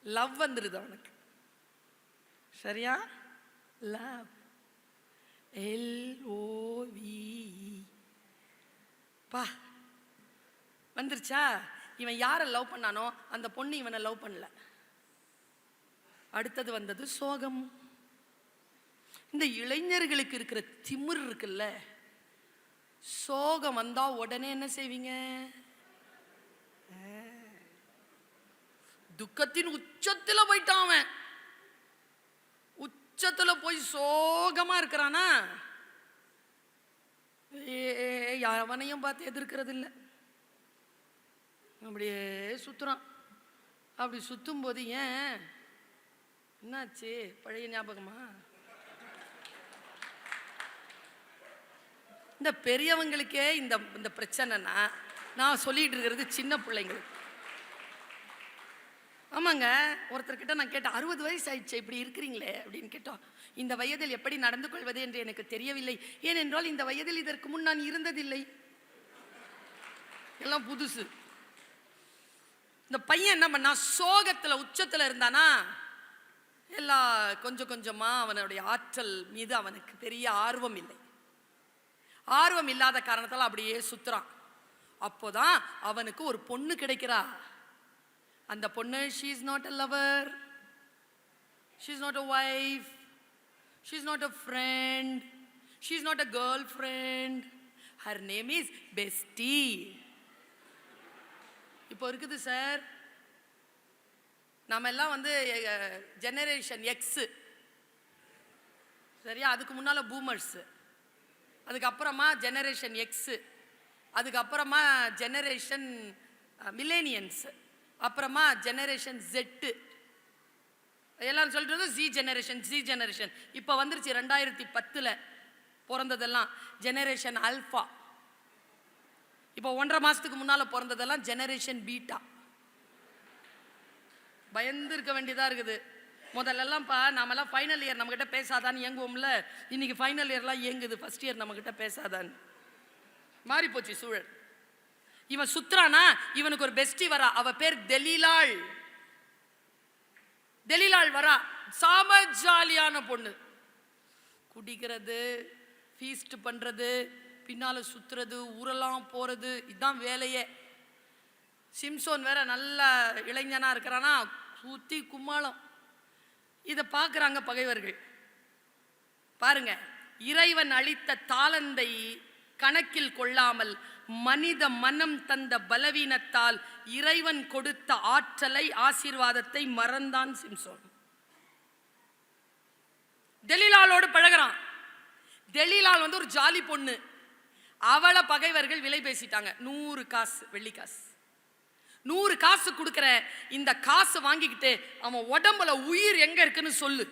லவ் வந்துருது அவனுக்கு. சரியா? லவ், LOVE பா வந்துருச்சா? இவன் யாரை லவ் பண்ணானோ அந்த பொண்ணு இவனை லவ் பண்ணல. அடுத்தது வந்தது சோகம். இந்த இளைஞர்களுக்கு இருக்கிற திமிர் இருக்குல்ல, சோகம் வந்தா உடனே என்ன செய்வீங்க? துக்கத்தின் உச்சத்துல போயிட்டான் அவன். உச்சத்துல போய் சோகமா இருக்கிறானா, அவனையும் பார்த்து எதிர்க்கிறது இல்லை, அப்படியே சுத்துறான். அப்படி சுத்தும் போது ஏன் என்னாச்சு? பழைய ஞாபகமா? இந்த பெரியவங்களுக்கே இந்த பிரச்சனைனா நான் சொல்லிட்டு இருக்கிறது சின்ன பிள்ளைங்களுக்கு. ஆமாங்க, ஒருத்தர்கிட்ட நான் கேட்டேன், 60 வயசு ஆயிடுச்சு, இப்படி இருக்கிறீங்களே அப்படின்னு கேட்டோம். இந்த வயதில் எப்படி நடந்து கொள்வது என்று எனக்கு தெரியவில்லை. ஏனென்றால் இந்த வயதில் இதற்கு முன் நான் இருந்ததில்லை, எல்லாம் புதுசு. இந்த பையன் என்ன பண்ணா, சோகத்துல உச்சத்துல இருந்தானா, எல்லா கொஞ்சம் கொஞ்சமா அவனுடைய ஆற்றல் மீது அவனுக்கு பெரிய ஆர்வம் இல்லை. ஆர்வம் இல்லாத காரணத்தால் அப்படியே சுத்துறான். அப்போதான் அவனுக்கு ஒரு பொண்ணு கிடைக்கிறா. அந்த பொண்ணு, she is not a lover, she is not a wife, she is not a friend, she is not a girlfriend, her name is Bestie. இப்போ இருக்குது சார், நாம எல்லாம் வந்து ஜெனரேஷன் எக்ஸ், சரியா? அதுக்கு முன்னால பூமர்ஸ், அதுக்கப்புறமா ஜெனரேஷன் எக்ஸ், அதுக்கப்புறமா ஜெனரேஷன் மில்லேனியன்ஸ், அப்புறமா ஜெனரேஷன் Z, எல்லாரும் சொல்றது ஜி ஜெனரேஷன். இப்போ வந்துருச்சு 2010 பிறந்ததெல்லாம் ஜெனரேஷன் ஆல்ஃபா. இப்போ 1.5 மாசத்துக்கு முன்னால பிறந்ததெல்லாம் ஜெனரேஷன் பீட்டா. பயந்து இருக்க வேண்டியதா இருக்குது. முதல்லலாம் நாமெல்லாம் ஃபைனல் இயர் நம்மகிட்ட பேசாதான்னு இயங்குவோம்ல, இன்னைக்கு ஃபைனல் இயர்லாம் இயங்குது ஃபர்ஸ்ட் இயர் நம்மகிட்ட பேசாதான்னு. மாறி போச்சு சூழல். இவன் சுத்ரானா, இவனுக்கு ஒரு பெஸ்டி வரா, அவ பேர் தெலீலாள். வரா, சாம ஜாலியான பொண்ணு. குடிக்கிறது, ஃபீஸ்ட் பண்றது, பின்னால சுத்துறது, ஊரெல்லாம் போறது, இதுதான் வேலையே. சிம்சோன் வேற நல்ல இளைஞனா இருக்கிறானா, சுத்தி கும்மாளம். இதை பார்க்குறாங்க பகைவர்கள். பாருங்க, இறைவன் அளித்த தாளந்தை கணக்கில் கொள்ளாமல் மனித மனம் தந்த பலவீனத்தால் இறைவன் கொடுத்த ஆற்றலை, ஆசீர்வாதத்தை மறந்தான் சிம்சோன். தெலீலாளோடு பழகிறான். தெலீலாள் ஒரு ஜாலி பொண்ணு. அவளை பகைவர்கள் விலை பேசிட்டாங்க. 100 காசு, வெள்ளி காசு. 100 காசு கொடுக்கிற, இந்த காசு வாங்கிக்கிட்டு அவன் உடம்புல உயிர் எங்க இருக்குன்னு சொல்லு.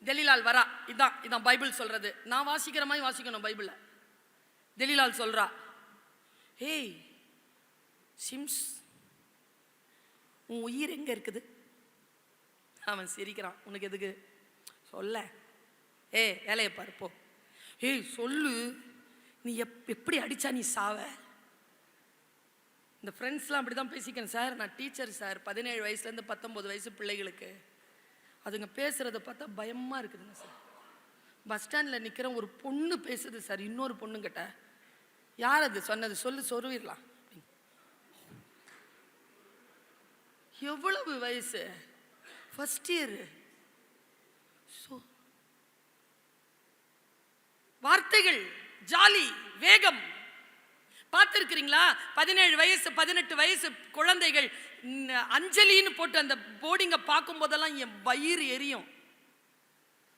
தெலீலாள் வரா. இதான் பைபிள் சொல்றது. நான் வாசிக்கிற மாதிரி வாசிக்கணும் பைபிள. தெலீலாள் சொல்றா, ஏய் சிம்ஸ், உன் உயிர் எங்க இருக்குது? அவன் சிரிக்கிறான். உனக்கு எதுக்கு சொல்ல? வேலையை பாரு போ. ஏய் சொல்லு, நீ எப்படி அடிச்சா நீ சாவ? இந்த ஃப்ரெண்ட்ஸ்லாம் அப்படி தான் பேசிக்கணும் சார். நான் டீச்சர் சார். 17 வயசுலேருந்து 19 வயசு பிள்ளைகளுக்கு அதுங்க பேசுகிறத பார்த்தா பயமாக இருக்குதுங்க சார். பஸ் ஸ்டாண்டில் நிற்கிற ஒரு பொண்ணு பேசுது சார், இன்னொரு பொண்ணுங்கிட்ட. யார் அது சொன்னது சொல்லு, சொருவிடலாம். எவ்வளவு வயசு? First year. வார்த்தைகள், ஜாலி, வேகம். பார்த்துருக்கிறீங்களா? 17 வயசு 18 வயசு குழந்தைகள் அஞ்சலின்னு போட்டு அந்த போர்டிங்கை பார்க்கும் போதெல்லாம் என் வயிறு எரியும்.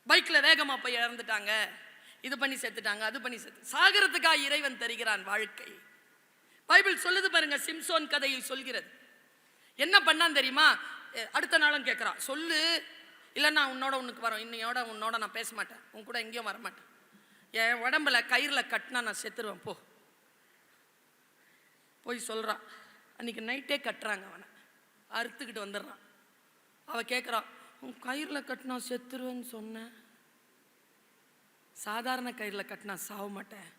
பைக்ல வேகமா போய் இறந்துட்டாங்க, இது பண்ணி செத்துட்டாங்க, அது பண்ணி சாகிறதுக்காக இறைவன் தருகிறான் வாழ்க்கை. பைபிள் சொல்லுது பாருங்க, சிம்சோன் கதையில் சொல்கிறது. என்ன பண்ணான் தெரியுமா? அடுத்த நாளும் கேட்கிறான், சொல்லு, இல்லைன்னா உனக்கு வரோம், உன்னோட நான் பேச மாட்டேன், உன் கூட எங்கேயும் வரமாட்டேன், என் உடம்புல கயிறுல கட்டினா நான் செத்துருவேன், போய் சொல்றான். அன்னைக்கு நைட்டே கட்டுறாங்க, அவனை அறுத்துக்கிட்டு வந்துடுறான். அவ கேட்குறான், உன் கயிறுல கட்டினா செத்துருவேன்னு சொன்ன, சாதாரண கயிறுல கட்டினா சாவ மாட்டேன்,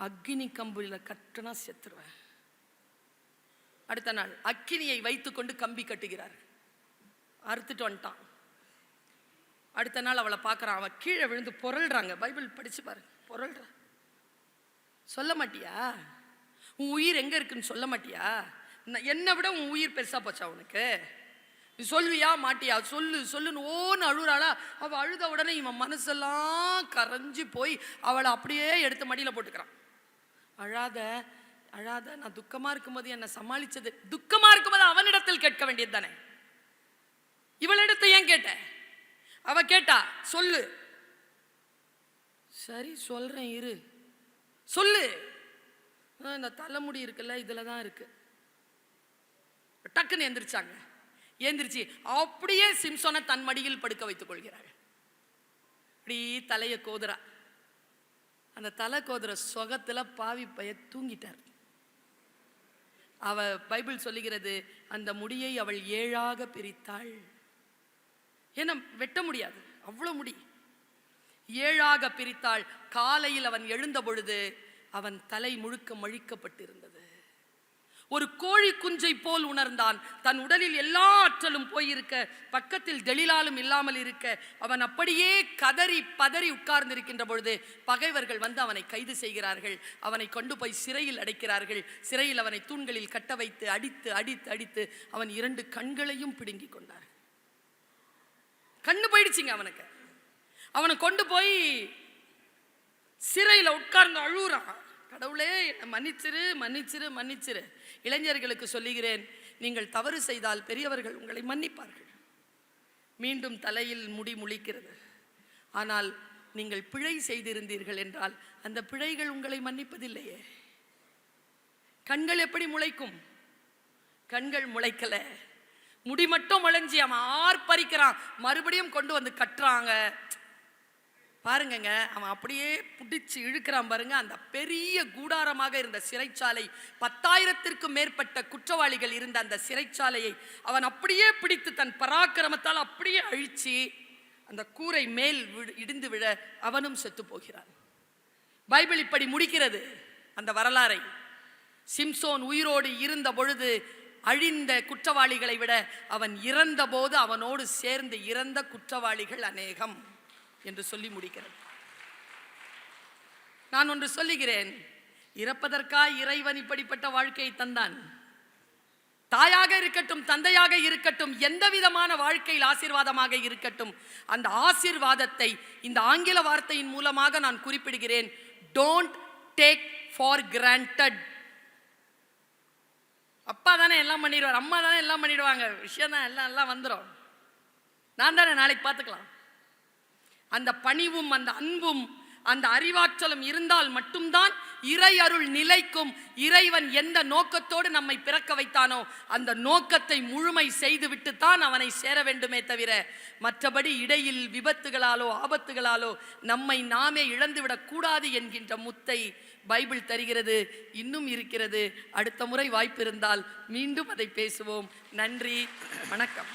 அக்னி கம்பியில கட்டினா செத்துருவேன். அடுத்த நாள் அக்கினியை வைத்துக்கொண்டு கம்பி கட்டுகிறார். அறுத்துட்டு வந்துட்டான். அடுத்த நாள் அவளை பார்க்குறான். அவன் கீழே விழுந்து பொருள்றாங்க. பைபிள் படிச்சு பாருங்க, பொருள்ற. சொல்ல மாட்டியா? உன் உயிர் எங்க இருக்குன்னு சொல்ல மாட்டியா? என்னை விட உன் உயிர் பெருசா போச்சா உனக்கு? நீ சொல்வியா மாட்டியா? சொல்லுன்னு ஓன்னு அழுறாளா. அவள் அழுத உடனே இவன் மனசெல்லாம் கரைஞ்சி போய் அவளை அப்படியே எடுத்து மடியில போட்டுக்கிறான். அழாத அழாத, நான் துக்கமா இருக்கும்போது என்னை சமாளிச்சது, துக்கமா இருக்கும்போது அவனிடத்தில் கேட்க வேண்டியது தானே, இவளிடத்தை ஏன் கேட்ட? அவ கேட்டா, சொல்லு. சரி சொல்றேன், இரு, சொல்லு. இந்த தலைமுடி இருக்குல்ல, இதுல தான் இருக்கு. டக்குன்னு எந்திரிச்சாங்க. எந்திரிச்சு அப்படியே சிம்சோனை தன் மடியில் படுக்க வைத்துக் கொள்கிறாள். அப்படி தலையை கோதுரா. அந்த தலை கோதுர சொகத்துல பாவி பைய தூங்கிட்டார். அவ பைபிள் சொல்லுகிறது, அந்த முடியை அவள் 7ஆக பிரித்தாள். ஏன்னா வெட்ட முடியாது, அவ்வளவு முடி. 7ஆக பிரித்தாள். காலையில் அவன் எழுந்த பொழுது அவன் தலை முழுக்க மழிக்கப்பட்டிருந்தது. ஒரு கோழி குஞ்சை போல் உணர்ந்தான். தன் உடலில் எல்லா ஆற்றலும் போயிருக்க, பக்கத்தில் தெலீலாலும் இல்லாமல் இருக்க, அவன் அப்படியே கதறி பதறி உட்கார்ந்திருக்கின்ற பொழுது பகைவர்கள் வந்து அவனை கைது செய்கிறார்கள். அவனை கொண்டு போய் சிறையில் அடைக்கிறார்கள். சிறையில் அவனை தூண்களில் கட்ட வைத்து அடித்து அடித்து அடித்து அவன் 2 கண்களையும் பிடுங்கி கொண்டார். கண்ணு போயிடுச்சுங்க அவனுக்கு. அவனை கொண்டு போய் சிறையில் உட்கார்ந்து அழுறான். கடவுளே, மன்னிச்சிரு மன்னிச்சிரு மன்னிச்சிரு. இளைஞர்களுக்கு சொல்லுகிறேன், நீங்கள் தவறு செய்தால் பெரியவர்கள் உங்களை மன்னிப்பார்கள். மீண்டும் தலையில் முடி முளைக்கிறது. ஆனால் நீங்கள் பிழை செய்திருந்தீர்கள் என்றால் அந்த பிழைகள் உங்களை மன்னிப்பதில்லையே. கண்கள் எப்படி முளைக்கும்? கண்கள் முளைக்கல. முடி மட்டும் முளைஞ்சி அவன் ஆர்ப்பரிக்கிறான், மறுபடியும் கொண்டு வந்து கட்டுறாங்க. பாருங்கங்க, அவன் அப்படியே பிடிச்சு இழுக்கிறான் பாருங்க. அந்த பெரிய கூடாரமாக இருந்த சிறைச்சாலை, 10,000த்திற்கும் மேற்பட்ட குற்றவாளிகள் இருந்த அந்த சிறைச்சாலையை அவன் அப்படியே பிடித்து தன் பராக்கிரமத்தால் அப்படியே அழிச்சு அந்த கூரை மேல் இடிந்து விழ அவனும் செத்து போகிறான். பைபிள் இப்படி முடிக்கிறது அந்த வரலாறை. சிம்சோன் உயிரோடு இருந்த பொழுது அழிந்த குற்றவாளிகளை விட அவன் இறந்த போது அவனோடு சேர்ந்து இறந்த குற்றவாளிகள் அநேகம் என்று சொல்லி முடிக்கிறது. நான் ஒன்று சொல்லுகிறேன், இறப்பதற்காய் இறைவன் இப்படிப்பட்ட வாழ்க்கையை தந்தான். தாயாக இருக்கட்டும், தந்தையாக இருக்கட்டும், எந்த விதமான வாழ்க்கையில் ஆசீர்வாதமாக இருக்கட்டும், அந்த ஆசீர்வாதத்தை இந்த ஆங்கில வார்த்தையின் மூலமாக நான் குறிப்பிடுகிறேன். Don't take for granted. அப்பா தானே எல்லாம் பண்ணிடுவார், அம்மா தானே எல்லாம் பண்ணிடுவாங்க, விஷயம் தான் எல்லாம் வந்துடும், நான் தானே நாளைக்கு பார்த்துக்கலாம். அந்த பணிவும் அந்த அன்பும் அந்த அறிவாற்றலும் இருந்தால் மட்டும்தான் இறை அருள் நிலைக்கும். இறைவன் எந்த நோக்கத்தோடு நம்மை பிறக்க வைத்தானோ அந்த நோக்கத்தை முழுமை செய்துவிட்டு தான் அவனை சேர வேண்டுமே தவிர, மற்றபடி இடையில் விபத்துகளாலோ ஆபத்துகளாலோ நம்மை நாமே இழந்துவிடக் கூடாது என்கின்ற முத்தை பைபிள் தருகிறது. இன்னும் இருக்கிறது. அடுத்த முறை வாய்ப்பு இருந்தால் மீண்டும் அதை பேசுவோம். நன்றி, வணக்கம்.